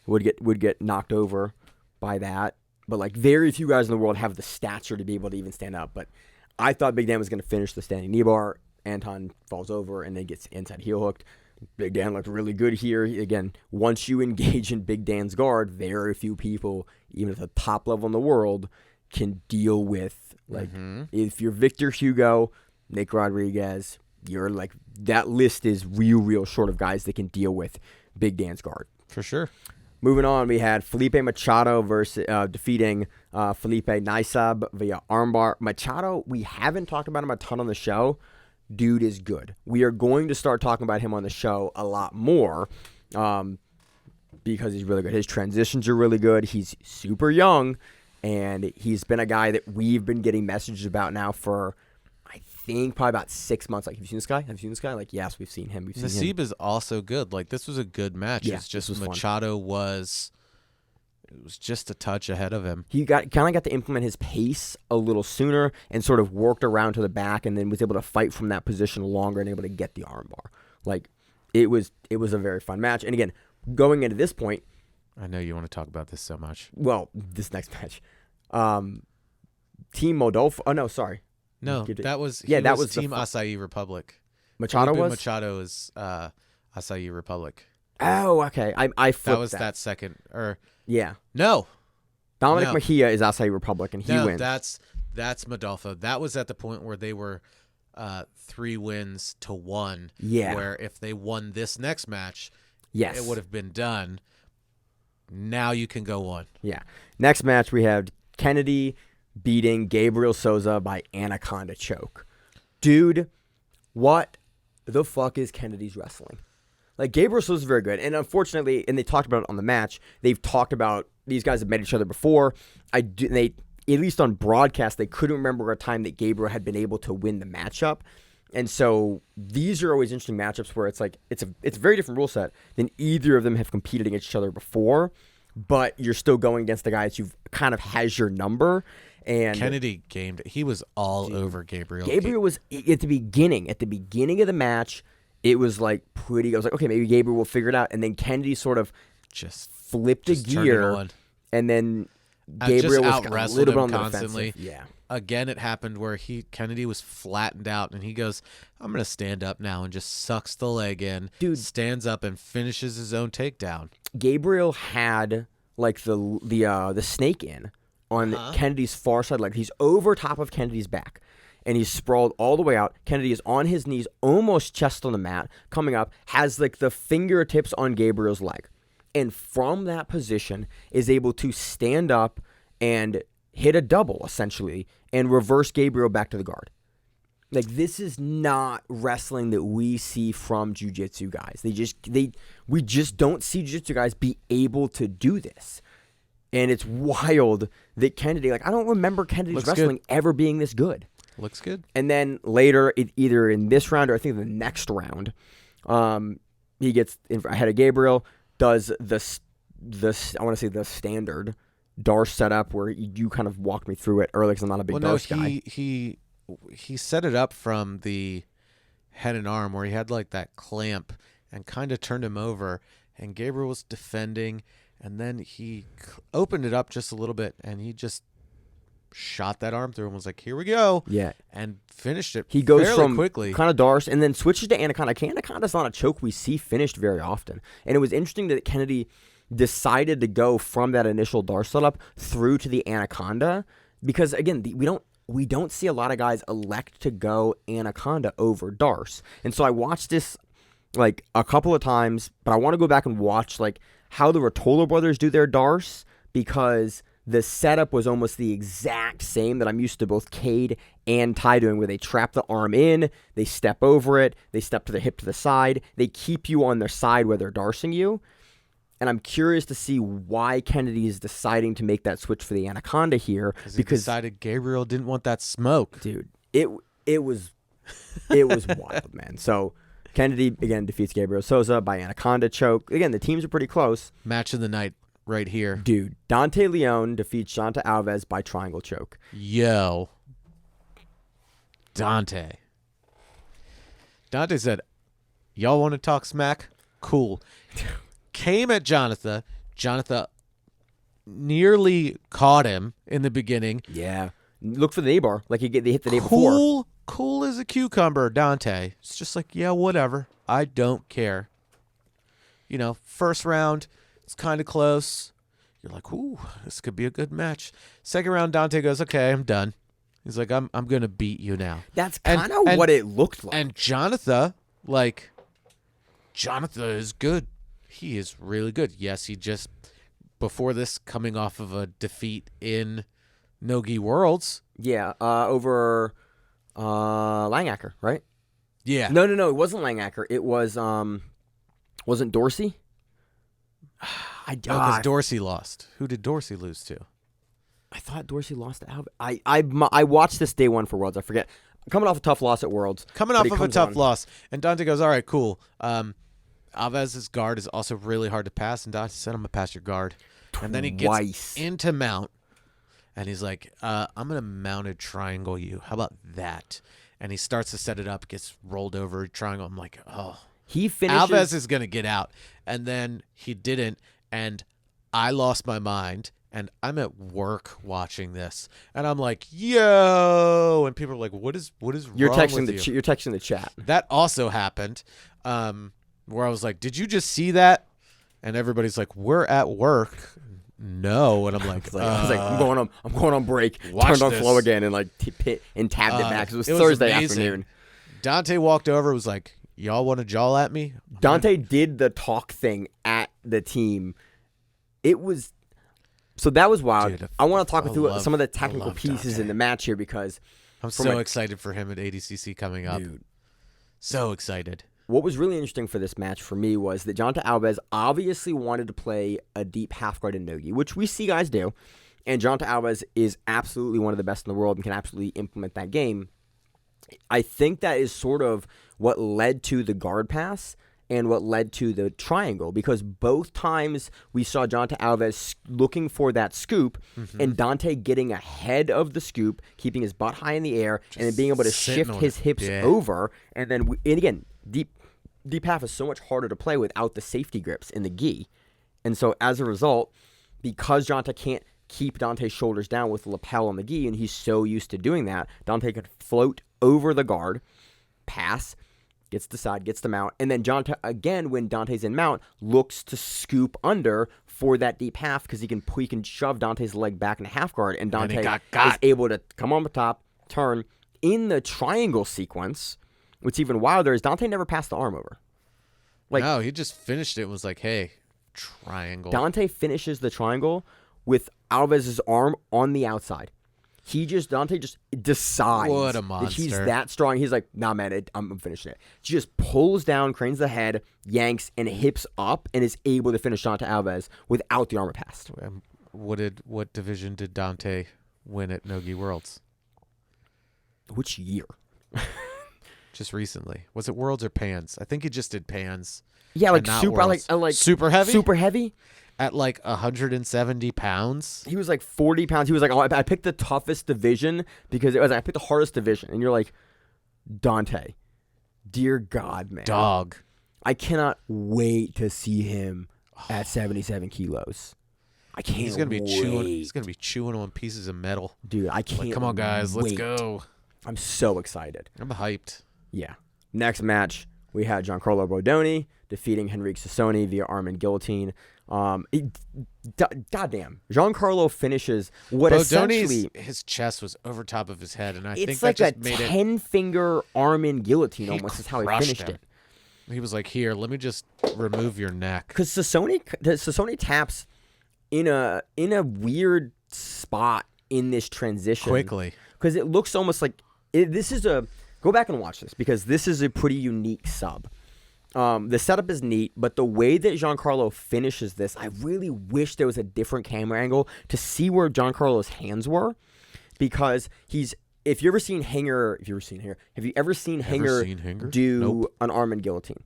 would get knocked over by that. But like very few guys in the world have the stature to be able to even stand up. But I thought Big Dan was going to finish the standing knee bar. Anton falls over and then gets inside heel hooked. Big Dan looked really good here. Again, once you engage in Big Dan's guard, very few people, even at the top level in the world, can deal with, like, if you're Victor Hugo, Nick Rodriguez, you're like, that list is real short of guys that can deal with Big Dan's guard. For sure. Moving on, we had Felipe Machado defeating Felipe Naisab via armbar. Machado, we haven't talked about him a ton on the show. Dude is good. We are going to start talking about him on the show a lot more because he's really good. His transitions are really good. He's super young, and he's been a guy that we've been getting messages about now for I think probably about 6 months. Like, have you seen this guy? Have you seen this guy? Like, yes, we've seen him. We've seen him. Naseeb is also good. Like, this was a good match. Yeah, It's just this was fun. Machado was just a touch ahead of him. He kind of got to implement his pace a little sooner and sort of worked around to the back and then was able to fight from that position longer and able to get the armbar. Like, it was a very fun match. And again, going into this point, I know you want to talk about this so much. well, this next match, Team Modolfo. Oh no, sorry. No, that was Team the Acai Republic. Machado Felipe was. Machado is Acai Republic. Oh, okay. I flipped That was that second. Or Yeah. no, Dominic No. Mejia is Acai Republic, and he no, wins. that's Modolfo. That was at the point where they were 3 wins to 1. Yeah. Where if they won this next match, Yes. it would have been done. Now you can go on. Yeah. Next match, we have Kennedy beating Gabriel Souza by Anaconda choke. Dude, what the fuck is Kennedy's wrestling? Like, Gabriel Souza is very good. And unfortunately, and they talked about it on the match, they've talked about these guys have met each other before. They, at least on broadcast, they couldn't remember a time that Gabriel had been able to win the matchup. And so these are always interesting matchups where it's like it's a very different rule set than either of them have competed against each other before, but you're still going against the guys who kind of has your number. And Kennedy gamed. He was all over Gabriel. Gabriel was at the beginning of the match. It was like pretty. I was like, okay, maybe Gabriel will figure it out. And then Kennedy sort of just flipped a turned it gear, on. and then just Gabriel was a out-wrestled little bit him on the constantly. defensive. Yeah. Again, it happened where Kennedy was flattened out, and he goes, "I'm gonna stand up now," and just sucks the leg in. Dude. Stands up and finishes his own takedown. Gabriel had like the snake in on Kennedy's far side leg. He's over top of Kennedy's back, and he's sprawled all the way out. Kennedy is on his knees, almost chest on the mat, coming up, has like the fingertips on Gabriel's leg, and from that position is able to stand up and hit a double essentially and reverse Gabriel back to the guard. Like, this is not wrestling that we see from jiu-jitsu guys. We just don't see jiu-jitsu guys be able to do this. And it's wild that Kennedy, like, I don't remember Kennedy's Looks wrestling ever being this good. Looks good. And then later, either in this round or I think the next round, he gets ahead of Gabriel, does I want to say the standard Darce setup where you kind of walked me through it earlier because I'm not a big Darce guy. He set it up from the head and arm where he had like that clamp and kind of turned him over, and Gabriel was defending, and then he opened it up just a little bit, and he just shot that arm through and was like, "Here we go," Yeah. and finished it. He goes fairly from quickly. kind of Darce and then switches to Anaconda. Anaconda's not a choke we see finished very often. And it was interesting that Kennedy decided to go from that initial Darce setup through to the Anaconda because, again, we don't see a lot of guys elect to go Anaconda over Darce. And so I watched this like a couple of times, but I want to go back and watch like how the Rotolo brothers do their Darce because the setup was almost the exact same that I'm used to both Kade and Ty doing, where they trap the arm in, they step over it, they step to the hip to the side, they keep you on their side where they're Darcing you. And I'm curious to see why Kennedy is deciding to make that switch for the Anaconda here. Because he decided Gabriel didn't want that smoke. Dude, it was wild, man. So Kennedy, again, defeats Gabriel Souza by Anaconda choke. Again, the teams are pretty close. Match of the night right here. Dude, Dante Leon defeats Johnatha Alves by triangle choke. Yo. Dante said, "Y'all want to talk smack? Cool." Came at Johnatha. Johnatha nearly caught him in the beginning. Yeah. Look for the knee bar. Like they hit the day before. Cool as a cucumber, Dante. It's just like, yeah, whatever. I don't care. You know, first round, it's kind of close. You're like, ooh, this could be a good match. Second round, Dante goes, okay, I'm done. He's like, I'm going to beat you now. That's kind of what it looked like. And Johnatha is good. He is really good. Yes, he just, before this, coming off of a defeat in Nogi Worlds. Yeah, over Langacker, right? Yeah. No, it wasn't Langacker. It was, wasn't Dorsey? Because Dorsey lost. Who did Dorsey lose to? I thought Dorsey lost to Alves. I watched this day one for Worlds. I forget. coming off a tough loss at Worlds. Coming off of a tough loss. And Dante goes, all right, cool. Alves' guard is also really hard to pass. And Dante said, I'm going to pass your guard. And then he gets into mount. And he's like, I'm going to mounted triangle you. How about that? And he starts to set it up, gets rolled over, triangle. I'm like, oh. He finishes. Alves is going to get out. And then he didn't. And I lost my mind. And I'm at work watching this. And I'm like, yo. And people are like, what is wrong with you? You're texting the chat. That also happened. Where I was like, did you just see that? And everybody's like, we're at work. No, and I'm like, I was like, I'm going on break. Watch Turned on this. flow again and like tabbed it back. It was Thursday amazing. afternoon. Dante walked over, was like, y'all want to jaw at me? Dante did the talk thing at the team. It was so that was wild. Dude, I want to talk through some of the technical pieces in the match here because I'm so excited for him at ADCC coming up. Dude. So excited. What was really interesting for this match for me was that Johnatha Alves obviously wanted to play a deep half guard in Nogi, which we see guys do. And Johnatha Alves is absolutely one of the best in the world and can absolutely implement that game. I think that is sort of what led to the guard pass and what led to the triangle, because both times we saw Johnatha Alves looking for that scoop and Dante getting ahead of the scoop, keeping his butt high in the air, and then being able to shift his hips over. And then, and again, deep half is so much harder to play without the safety grips in the gi. And so as a result, because Johnatha can't keep Dante's shoulders down with the lapel on the gi, and he's so used to doing that, Dante could float over the guard, pass, gets the side, gets the mount, and then Johnatha, again, when Dante's in mount, looks to scoop under for that deep half because he can shove Dante's leg back in half guard, and Dante is able to come on the top, turn. In the triangle sequence, what's even wilder is Dante never passed the arm over. No, he just finished it and was like, hey, triangle. Dante finishes the triangle with Alves' arm on the outside. Dante just decides what a monster. That he's that strong. He's like, nah, man, I'm finishing it. He just pulls down, cranes the head, yanks, and hips up, and is able to finish Johnatha Alves without the armor pass. What division did Dante win at Nogi Worlds? Which year? Just recently. Was it Worlds or Pans? I think he just did Pans. Yeah, like super, like super heavy. Super heavy. At like 170 pounds. He was like 40 pounds. He was like, oh, I picked the toughest division because I picked the hardest division. And you're like, Dante, dear God, man. Dog. I cannot wait to see him at 77 kilos. I can't He's gonna be wait. chewing. He's gonna be chewing on pieces of metal. Dude, I can't. Like, come on, guys, let's go. I'm so excited. I'm hyped. Yeah. Next match, we had Giancarlo Bodoni defeating Henrique Sassoni via arm and guillotine. Goddamn, Giancarlo finishes what essentially his chest was over top of his head, and I think it's that like just a made 10-finger arm in guillotine almost is how he finished it. He was like, "Here, let me just remove your neck." Because Sassoni taps in a weird spot in this transition Quickly, because it looks almost like this is a. Go back and watch this because this is a pretty unique sub. The setup is neat, but the way that Giancarlo finishes this, I really wish there was a different camera angle to see where Giancarlo's hands were, because if you ever seen Hanger do an arm and guillotine?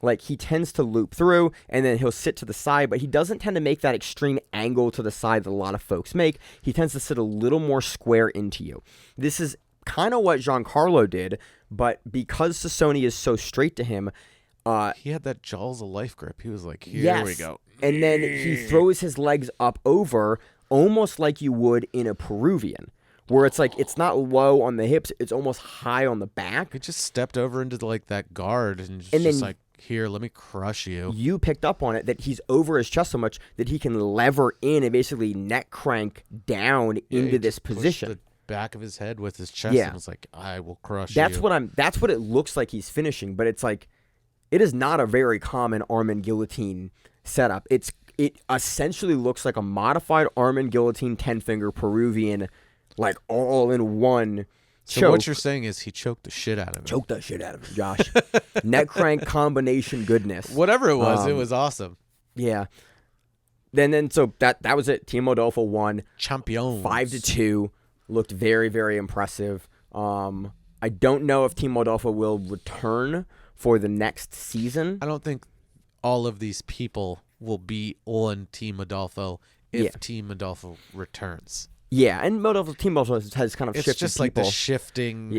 Like, he tends to loop through, and then he'll sit to the side, but he doesn't tend to make that extreme angle to the side that a lot of folks make. He tends to sit a little more square into you. This is kind of what Giancarlo did, but because Sassoni is so straight to him, he had that jaws of life grip. He was like, here we go. And then he throws his legs up over, almost like you would in a Peruvian, where it's like it's not low on the hips, it's almost high on the back. He just stepped over into like that guard and just then, like, here, let me crush you. You picked up on it that he's over his chest so much that he can lever in and basically neck crank down into this position. The back of his head with his chest and was like, I will crush that's you. That's what it looks like he's finishing, but it's like it is not a very common arm and guillotine setup. It essentially looks like a modified arm and guillotine 10-finger Peruvian, like all in one. So what you're saying is he choked the shit out of him. Choked the shit out of him, Josh. Neck crank combination goodness. Whatever it was awesome. Yeah. Then so that was it. Team Modolfo won. Champions. 5-2. Looked very, very impressive. I don't know if Team Modolfo will return for the next season. I don't think all of these people will be on Team Modolfo if Team Modolfo returns. Yeah, and Team Modolfo has kind of It's shifted just people. like the shifting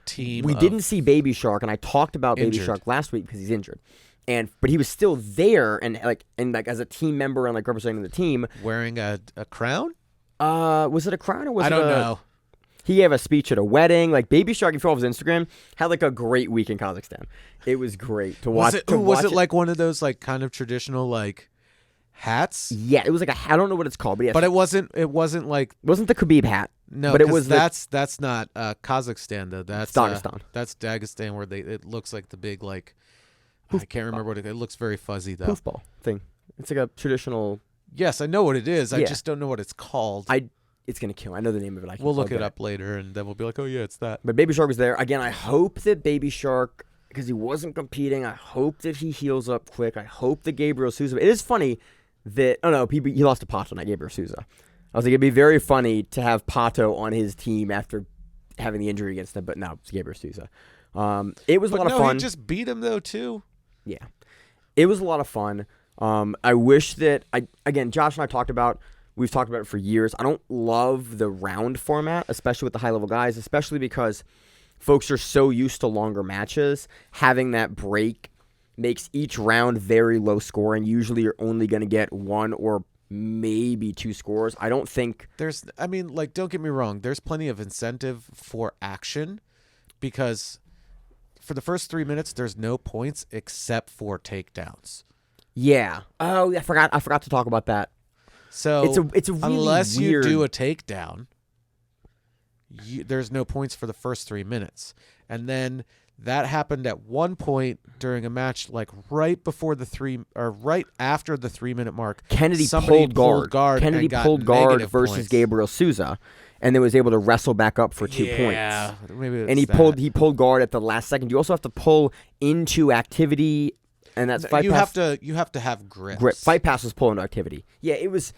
team. We didn't see Baby Shark, and I talked about Baby Shark last week because he's injured. But he was still there and as a team member and like representing the team. Wearing a crown? Was it a crown or was it I don't know. He gave a speech at a wedding. Like Baby Shark, if you follow his Instagram, had like a great week in Kazakhstan. It was great to watch. Was it like one of those like kind of traditional like hats? Yeah, it was like I don't know what it's called, but but it wasn't like it wasn't the Khabib hat. No, but it was that's not Kazakhstan though. That's Dagestan. That's Dagestan where it looks like the big like I can't remember what it looks very fuzzy though. Poofball thing. It's like a traditional. Yes, I know what it is. I just don't know what it's called. It's gonna kill. I know the name of it. We'll look it up later, and then we'll be like, oh yeah, it's that. But Baby Shark was there again. I hope that Baby Shark, because he wasn't competing, I hope that he heals up quick. I hope that Gabriel Souza. It is funny that he lost to Pato, not Gabriel Souza. I was like, it'd be very funny to have Pato on his team after having the injury against him, but no, it's Gabriel Souza. It was a lot of fun. He just beat him though too. Yeah, it was a lot of fun. I wish that Josh and I we've talked about it for years. I don't love the round format, especially with the high level guys, especially because folks are so used to longer matches. Having that break makes each round very low scoring. Usually you're only going to get one or maybe two scores. I don't think don't get me wrong. There's plenty of incentive for action because for the first 3 minutes, there's no points except for takedowns. Yeah. Oh, I forgot to talk about that. So it's a really unless weird... you do a takedown, there's no points for the first 3 minutes. And then that happened at one point during a match, like right after the 3 minute mark. Kennedy pulled guard. Kennedy pulled guard versus points. Gabriel Souza, and then was able to wrestle back up for 2 points. Yeah, maybe. And he pulled guard at the last second. You also have to pull into activity. And that's fight pass. You have to have grip. Fight pass was pulling activity. Yeah, it was.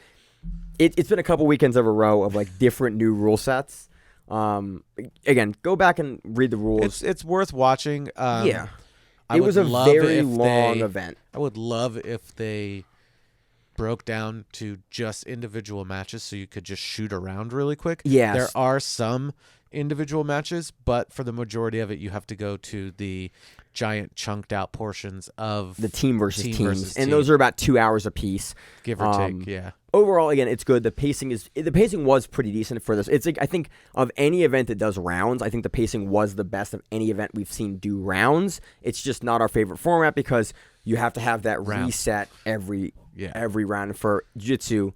It's been a couple weekends of a row of like different new rule sets. Again, go back and read the rules. It's worth watching. It was a very long event. I would love if they broke down to just individual matches, so you could just shoot around really quick. Yes. There are some individual matches, but for the majority of it, you have to go to the giant chunked out portions of the team versus teams, and those are about 2 hours apiece, give or take. Yeah. Overall, again, it's good. The pacing was pretty decent for this. It's like, I think of any event that does rounds, I think the pacing was the best of any event we've seen do rounds. It's just not our favorite format because you have to have that reset every round. For jiu-jitsu,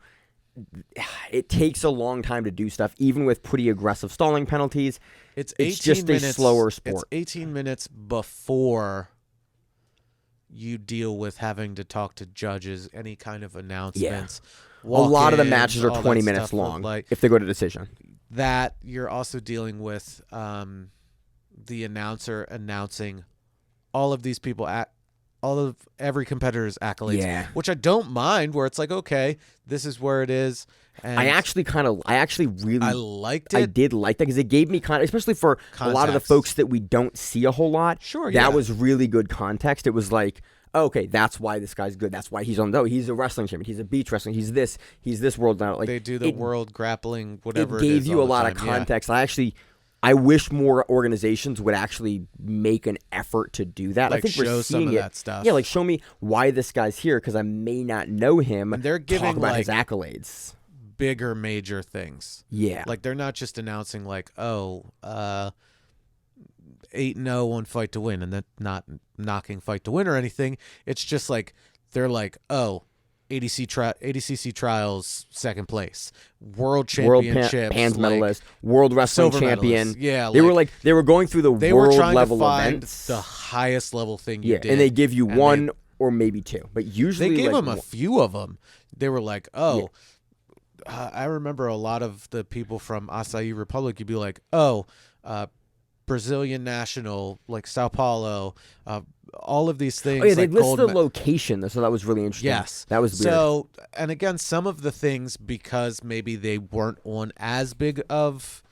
it takes a long time to do stuff, even with pretty aggressive stalling penalties. It's just a slower sport. It's 18 minutes before you deal with having to talk to judges, any kind of announcements. A lot of the matches are 20 minutes long if they go to decision. That you're also dealing with the announcer announcing all of these people every competitor's accolades, which I don't mind. Where it's like, okay, this is where it is. And I actually liked it. I did like that because it gave me especially for a lot of the folks that we don't see a whole lot. Sure, that was really good context. It was like, okay, that's why this guy's good. That's why he's on. He's a wrestling champion. He's a beach wrestling. He's this world now. Like they do the world grappling, whatever. It gave you a lot of context. Yeah. I wish more organizations would actually make an effort to do that. Like I think show we're seeing some of that stuff. Yeah, like show me why this guy's here because I may not know him. And they're giving talk about his accolades. Bigger major things. Yeah. Like they're not just announcing like, 8-0 on Fight to Win and then not knocking Fight to Win or anything. It's just like they're like, ADCC trials second place, world championship, PANS medalist, world wrestling champion. Medalist. Yeah, they were going through the world level events, the highest level thing you did, and they give you one or maybe two, but usually they gave them a few of them. They were like, I remember a lot of the people from Acai Republic. You'd be like, Brazilian national, like Sao Paulo. All of these things. Oh yeah, they list the location, so that was really interesting. Yes, that was weird. So, and again, some of the things because maybe they weren't on as big of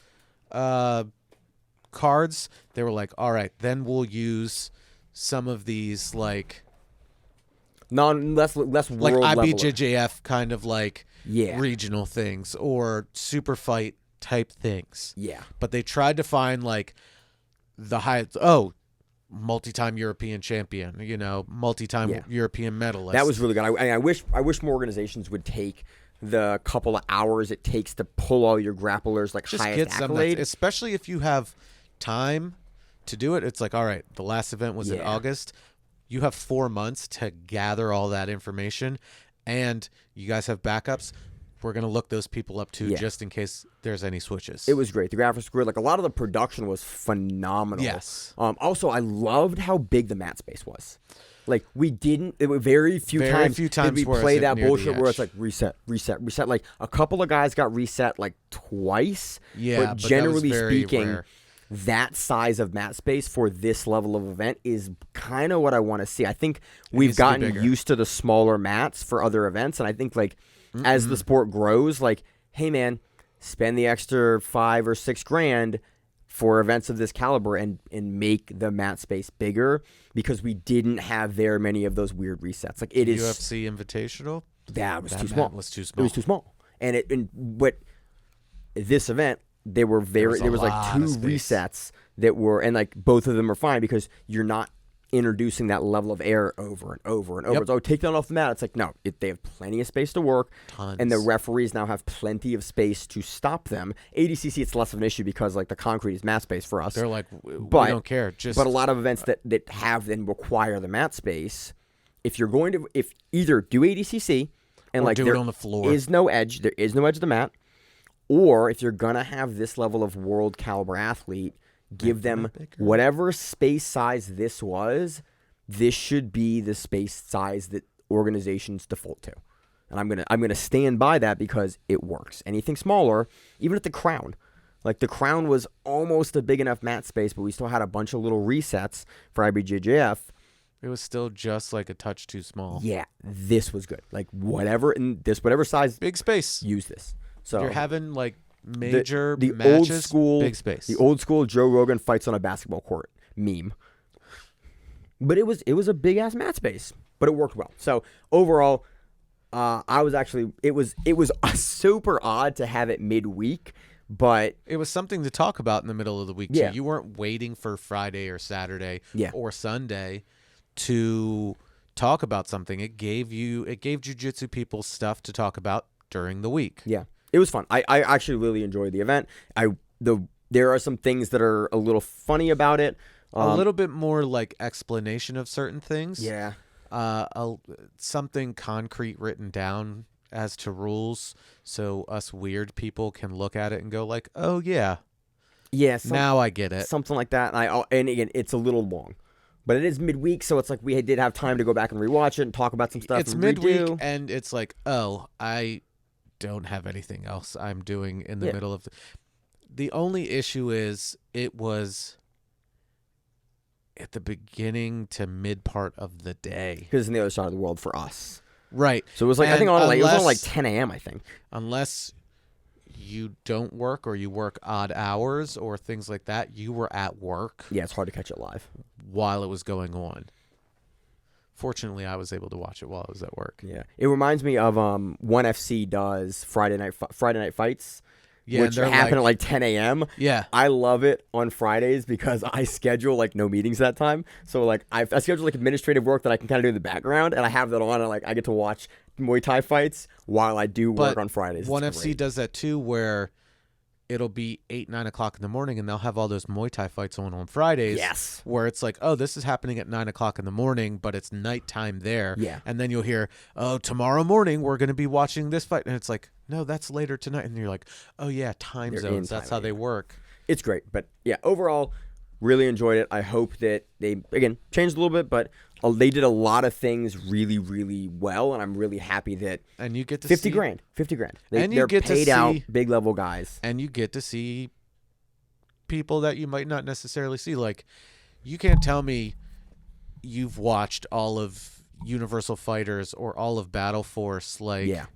cards, they were like, all right, then we'll use some of these like less world level. IBJJF kind of like Yeah. regional things or super fight type things. Yeah. But they tried to find like the multi-time European champion, multi-time European medalist. That was really good. I wish more organizations would take the couple of hours it takes to pull all your grapplers like just highest get some, accolade. especially if you have time to do it. It's like, all right, the last event was in Yeah. August. You have 4 months to gather all that information, and you guys have backups. We're going to look those people up too, just in case there's any switches. It was great. The graphics were good. Like a lot of the production was phenomenal. Yes. Also, I loved how big the mat space was. Like there were very few times did we where play it's that near the bullshit where it's edge. like reset. Like a couple of guys got reset like twice. Yeah, but but generally that was very speaking, rare. that size of mat space for this level of event is kind of what I want to see. I think we've needs to be gotten bigger. used to the smaller mats for other events, and I think like as the sport grows, like, hey man, spend the extra $5 or $6 grand for events of this caliber and make the mat space bigger, because we didn't have very many of those weird resets. Like it is UFC Invitational. that was That too mat small. was too It small. was too small. But this event, there was was like lot 2 of space. resets that were, and like both of them are fine because you're not introducing that level of error over and over and over. Yep. It's, take that off the mat. It's like, no, they have plenty of space to work. Tons. And the referees now have plenty of space to stop them. ADCC, it's less of an issue because like the concrete is mat space for us. They're like, we But- don't care. Just But a lot of events that have then require the mat space, if either do ADCC and Or like do it there on the floor. is no edge, there is no edge of the mat, or if you're gonna have this level of world caliber athlete, give them whatever space size this was. This should be the space size that organizations default to, and I'm gonna stand by that because it works. Anything smaller, even at the Crown, like the Crown was almost a big enough mat space, but we still had a bunch of little resets for IBJJF. it was still just like a touch too small. Yeah, this was good. Like whatever size, Big space. use this. So You're having like major the matches, old school big space. The old school Joe Rogan fights on a basketball court meme. But it was a big ass mat space, but it worked well. So overall, it was super odd to have it midweek, but It was something to talk about in the middle of the week Yeah. too. You weren't waiting for Friday or Saturday Yeah. or Sunday to talk about something. It gave jiu-jitsu people stuff to talk about during the week. yeah, it was fun. I actually really enjoyed the event. There are some things that are a little funny about it. A little bit more like explanation of certain things. Yeah. Something concrete written down as to rules, so us weird people can look at it and go like, "Oh yeah, Yeah, now I get it." something like that. And again, it's a little long, but it is midweek, so it's like we did have time to go back and rewatch it and talk about some stuff. It's and midweek, redo. and it's like, oh, I don't have anything else I'm doing in the middle of the only issue is it was at the beginning to mid part of the day. Because it's on the other side of the world for us. Right. So it was like, I think And it was on like unless- 10 a.m., I think. Unless you don't work or you work odd hours or things like that, you were at work Yeah, it's hard to catch it live. while it was going on. Fortunately, I was able to watch it while I was at work. Yeah. It reminds me of 1FC does Friday night fights, Yeah, which and they're happen at like 10 a.m. yeah. I love it on Fridays because I schedule like no meetings that time. So like I schedule like administrative work that I can kind of do in the background, and I have that on, and like I get to watch Muay Thai fights while I do work But on Fridays. One It's FC great. does that too, where it'll be 8, 9 o'clock in the morning, and they'll have all those Muay Thai fights on Fridays. Yes. Where it's like, oh, this is happening at 9 o'clock in the morning, but it's nighttime there. Yeah. And then you'll hear, oh, tomorrow morning we're going to be watching this fight, and it's like, no, that's later tonight. And you're like, oh yeah, time They're zones. in That's time, how they work. It's great, but yeah, overall, really enjoyed it. I hope that they again changed a little bit, but they did a lot of things really, really well, and I'm really happy that And you get to 50 see, grand. And you They're get to paid out see- big level guys. and you get to see people that you might not necessarily see. Like, you can't tell me you've watched all of Universal Fighters or all of Battle Force. Like, Yeah.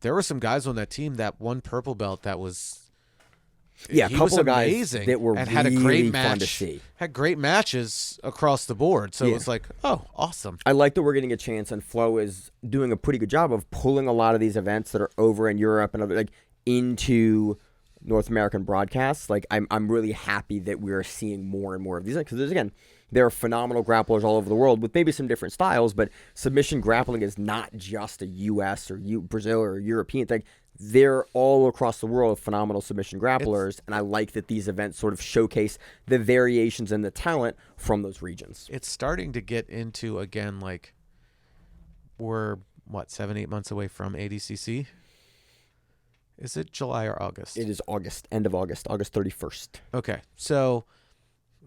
there were some guys on that team, that one purple belt that was Yeah, a he couple was of guys amazing that were and had a great really match. fun to see. Had great matches across the board. So it was like, oh, awesome. I like that we're getting a chance, and Flo is doing a pretty good job of pulling a lot of these events that are over in Europe and other like into North American broadcasts. Like I'm really happy that we're seeing more and more of these because again, there are phenomenal grapplers all over the world with maybe some different styles, but submission grappling is not just a U.S. or Brazil or European thing. They're all across the world phenomenal submission grapplers, and I like that these events sort of showcase the variations in the talent from those regions. It's starting to get into, again, like we're, 7-8 months away from ADCC? Is it July or August? It is August, end of August, August 31st. Okay, so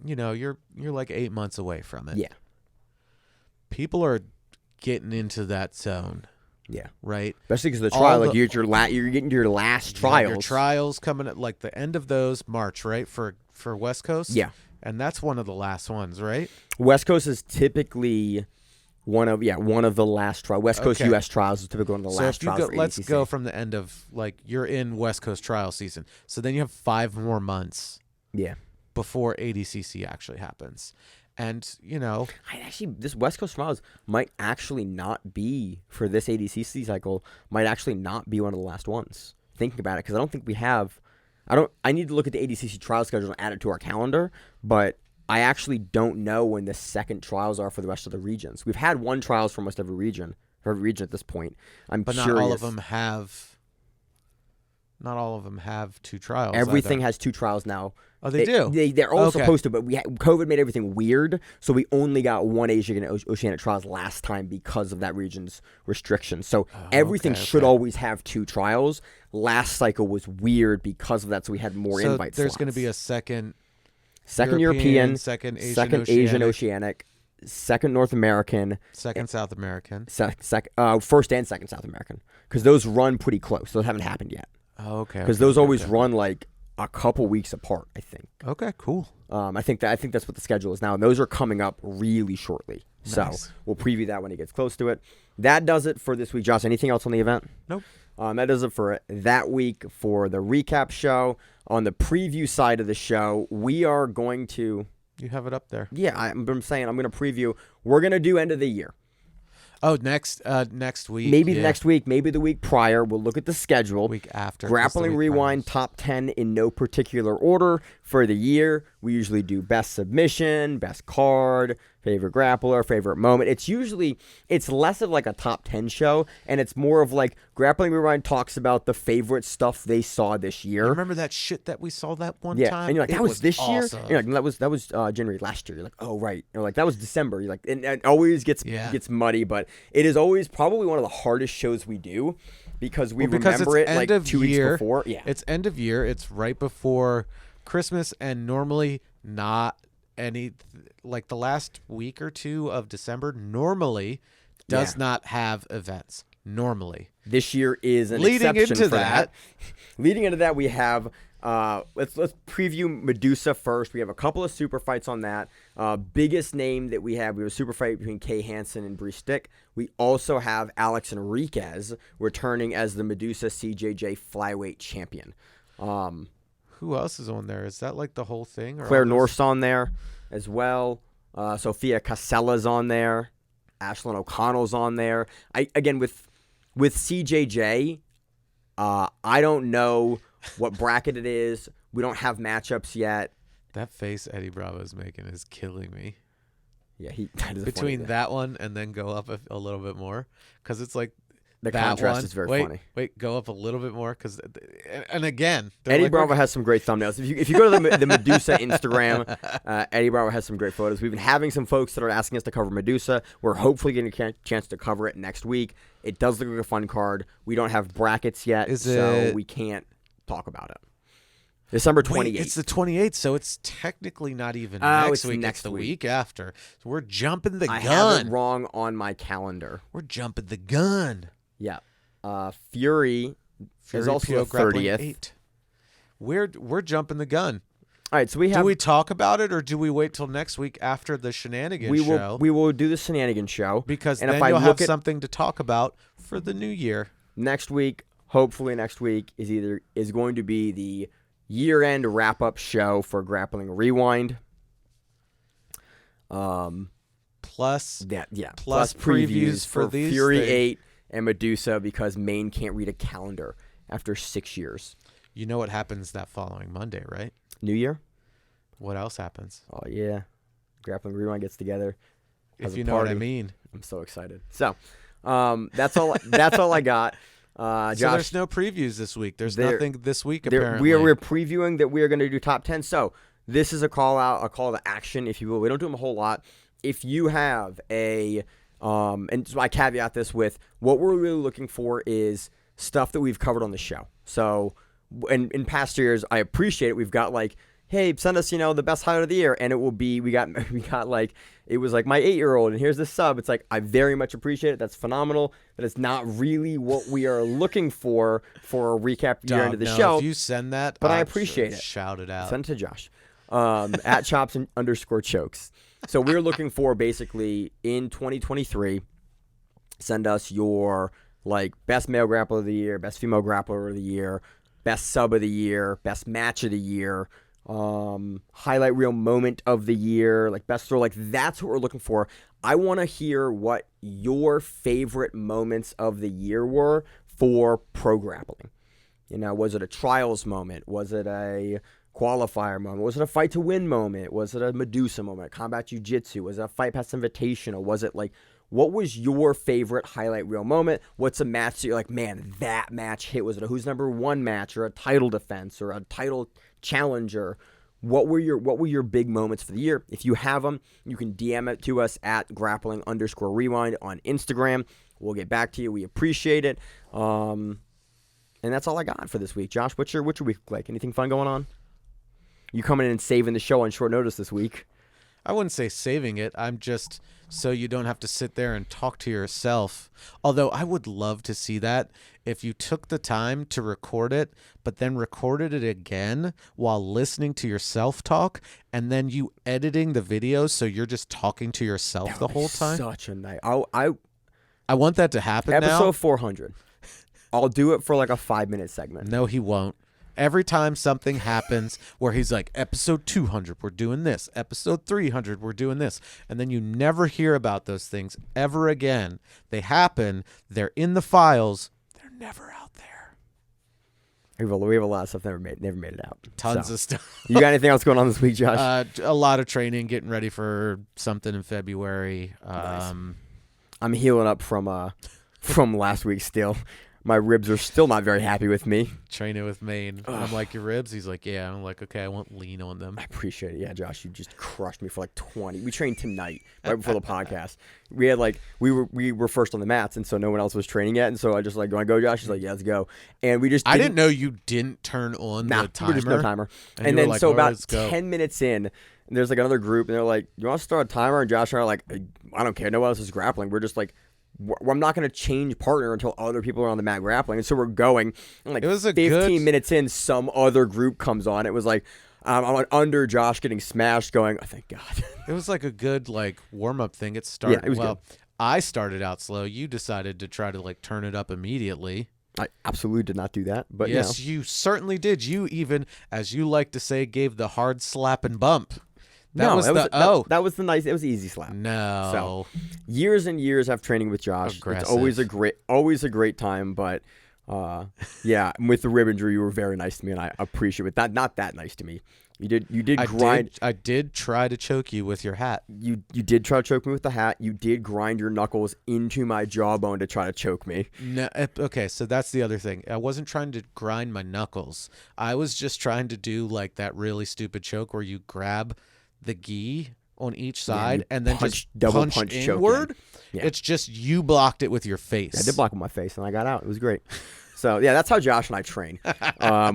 you're like 8 months away from it. Yeah. People are getting into that zone. Yeah. Right. Especially because the trial, you're getting your last trials. Your trials coming at like the end of those March, right? For West Coast. Yeah. And that's one of the last ones, right? West Coast is typically one of the last trials. West Coast U.S. trials is typically one of the last trials. Let's go from the end of like you're in West Coast trial season. So then you have 5 more months. Yeah. Before ADCC actually happens. And, this West Coast trials might actually not be, for this ADCC cycle, might actually not be one of the last ones. Thinking about it, because I don't think we have, I need to look at the ADCC trial schedule and add it to our calendar, but I actually don't know when the second trials are for the rest of the regions. We've had one trials for almost every region at this point. But not all of them have 2 trials. Everything either. has 2 trials now. Oh, they do? They're all supposed to, but COVID made everything weird, so we only got one Asian and Oceanic trials last time because of that region's restrictions. So everything should always have 2 trials. Last cycle was weird because of that, so we had more invite slots. There's going to be a second European, second Asian Oceanic, second North American, second South American, first and second South American, because those run pretty close. Those haven't happened yet. Oh, okay. Because those always run like a couple weeks apart, I think. Okay, cool. I think that's what the schedule is now, and those are coming up really shortly. Nice. So we'll preview that when it gets close to it. That does it for this week, Josh. Anything else on the event? Nope. That does it for that week for the recap show. On the preview side of the show, we are going to. You have it up there. Yeah, I'm saying I'm going to preview. We're going to do end of the year. Oh, next week. Maybe next week, maybe the week prior. We'll look at the schedule. Week after. Grappling Rewind top 10 in no particular order for the year. We usually do best submission, best card, favorite grappler, favorite moment. It's less of like a top 10 show, and it's more of like Grappling Rewind talks about the favorite stuff they saw this year. You remember that shit that we saw that one time? Yeah, and you're like, that was this awesome. year? You're like, that was January last year. You're like, oh, right. You're like, that was December. You're like, and it always gets muddy, but it is always probably one of the hardest shows we do because remember it like 2 weeks before. Yeah, it's end of year. It's right before Christmas, and normally not any, like the last week or 2 of December normally does not have events. Normally, this year is an leading exception into for that. Leading into that, we have let's preview Medusa first. We have a couple of super fights on that. Biggest name that we have a super fight between Kay Hansen and Bree Stick. We also have Alex Enriquez returning as the Medusa CJJ flyweight champion. Who else is on there? Is that like the whole thing? Or Claire North's on there as well. Sophia Casella's on there. Ashlyn O'Connell's on there. With CJJ, I don't know what bracket it is. We don't have matchups yet. That face Eddie Bravo is making is killing me. Yeah, that is between that one and then go up a little bit more, because it's like the that contrast one. is very funny. Wait, go up a little bit more, because and again, Eddie Bravo has some great thumbnails. If you go to the Medusa Instagram, Eddie Bravo has some great photos. We've been having some folks that are asking us to cover Medusa. We're hopefully getting a chance to cover it next week. It does look like a fun card. We don't have brackets yet, so we can't talk about it. December 28th. It's the 28th, so it's technically not even next week. It's the week after. So we're jumping the gun. I have it wrong on my calendar. We're jumping the gun. Yeah. Fury is also the 30th. We're jumping the gun. All right, so we have. Do we talk about it, or do we wait till next week after the shenanigans show? We will do the shenanigans show, because then you'll have something to talk about for the new year. Next week, hopefully next week is going to be the year-end wrap-up show for Grappling Rewind. Plus Plus previews for these Fury things. 8 and Medusa because Maine can't read a calendar after 6 years. You know what happens that following Monday, right? New Year? What else happens? Oh, yeah. Grappling Rewind gets together. has If a you know what I party. mean. I'm so excited. So, that's all. That's all I got. Josh, So there's no previews this week. There's there- nothing this week, apparently. we're previewing that we are going to do top 10. So this is a call to action, if you will. We don't do them a whole lot. If you have and so I caveat this with what we're really looking for is stuff that we've covered on the show. So in past years, I appreciate it. We've got like, hey, send us, the best highlight of the year. And it will be, we got like, it was like my 8-year-old and here's the sub. It's like, I very much appreciate it. That's phenomenal. But it's not really what we are looking for a recap year into the show. If you send that, But I appreciate it. Shout it out. Send it to Josh. At chops_chokes. So we're looking for basically in 2023, send us your like best male grappler of the year, best female grappler of the year, best sub of the year, best match of the year, highlight reel moment of the year, like best throw. Like that's what we're looking for. I want to hear what your favorite moments of the year were for pro grappling. Was it a trials moment? Was it a qualifier moment? Was it a fight to win moment? Was it a Medusa moment? Combat jiu-jitsu? Was it a fight pass invitational? Was it like, what was your favorite highlight reel moment? What's a match that you're like, man, that match hit? Was it a who's number one match or a title defense or a title challenger? What were your big moments for the year? If you have them, you can DM it to us at grappling_rewind on Instagram. We'll get back to you. We appreciate it. And that's all I got for this week. Josh, what's your week like? Anything fun going on? You coming in and saving the show on short notice this week? I wouldn't say saving it. I'm just so you don't have to sit there and talk to yourself. Although I would love to see that if you took the time to record it, but then recorded it again while listening to yourself talk, and then you editing the video so you're just talking to yourself the whole time. Such a night. I want that to happen Episode now. 400. I'll do it for like a 5-minute segment. No, he won't. Every time something happens where he's like, episode 200, we're doing this. Episode 300, we're doing this. And then you never hear about those things ever again. They happen. They're in the files. They're never out there. We have a lot of stuff never made it out. Tons So, of stuff. You got anything else going on this week, Josh? A lot of training, getting ready for something in February. Nice. I'm healing up from last week still. My ribs are still not very happy with me. Training with Maine. I'm like, your ribs? He's like, yeah. I'm like, okay, I won't lean on them. I appreciate it. Yeah, Josh, you just crushed me for like 20. We trained tonight, right before the podcast. We had we were first on the mats, and so no one else was training yet. And so I just like, want to go, Josh? He's like, yeah, let's go. And we just I didn't know you didn't turn on the timer. There's no timer. And And you were then like, so "All right, about let's go." 10 minutes in, there's like another group, and they're like, you want to start a timer? And Josh and I are like, I don't care. No one else is grappling. We're just like, I'm not going to change partner until other people are on the mat grappling. And so we're going. And like It was a 15 minutes in, some other group comes on. It was like, I'm under Josh getting smashed going, oh, thank God. It was like a good warm-up thing. It started Yeah, it was well. good. I started out slow. You decided to try to turn it up immediately. I absolutely did not do that. But Yes, you certainly did. You even, as you like to say, gave the hard slap and bump. That was the nice. It was the easy slap. No. So, years and years of training with Josh. Aggressive. It's always a great time. But yeah, with the rib injury, you were very nice to me, and I appreciate it. Not that nice to me. You did grind. I did try to choke you with your hat. You did try to choke me with the hat. You did grind your knuckles into my jawbone to try to choke me. No, okay, so that's the other thing. I wasn't trying to grind my knuckles. I was just trying to do that really stupid choke where you grab the gi on each side and then just double punch choke inward. Yeah. It's just you blocked it with your face. Yeah, I did block with my face, and I got out. It was great. So, yeah, that's how Josh and I train.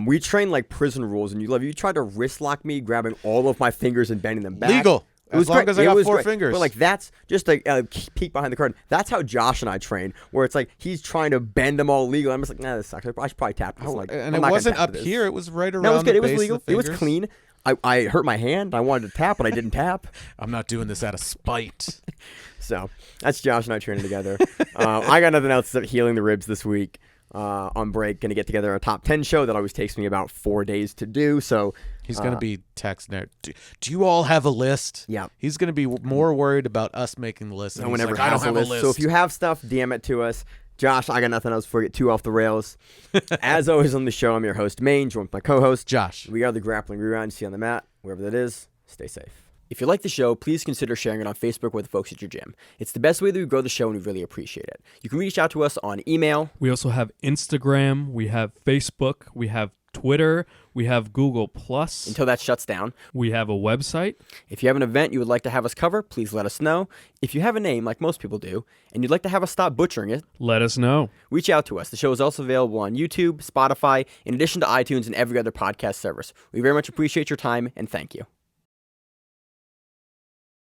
We train like prison rules, and you tried to wrist lock me, grabbing all of my fingers and bending them back. Legal. It was as long great. as I It got was 4 great. fingers. But that's just a peek behind the curtain. That's how Josh and I train, where it's like he's trying to bend them all legal. I'm just like, nah, this sucks. I should probably tap this. And it wasn't up here. It was right around No, it was good. the It was base legal. of the It was fingers. clean. I hurt my hand. I wanted to tap, but I didn't tap. I'm not doing this out of spite. So that's Josh and I training together. I got nothing else except healing the ribs this week. on break. Going to get together a top 10 show that always takes me about 4 days to do. So He's going to be texting there. Do you all have a list? Yeah. He's going to be more worried about us making the list. And no one he's ever like, I has don't have a list. So if you have stuff, DM it to us. Josh, I got nothing else for you. 2 off the rails. As always on the show, I'm your host, Maine, joined with my co-host, Josh. We are the Grappling Rewind. See you on the mat. Wherever that is, stay safe. If you like the show, please consider sharing it on Facebook with the folks at your gym. It's the best way that we grow the show, and we really appreciate it. You can reach out to us on email. We also have Instagram. We have Facebook. We have Twitter. We have Google+. Until that shuts down. We have a website. If you have an event you would like to have us cover, please let us know. If you have a name, like most people do, and you'd like to have us stop butchering it, Let us know. reach out to us. The show is also available on YouTube, Spotify, in addition to iTunes and every other podcast service. We very much appreciate your time, and thank you.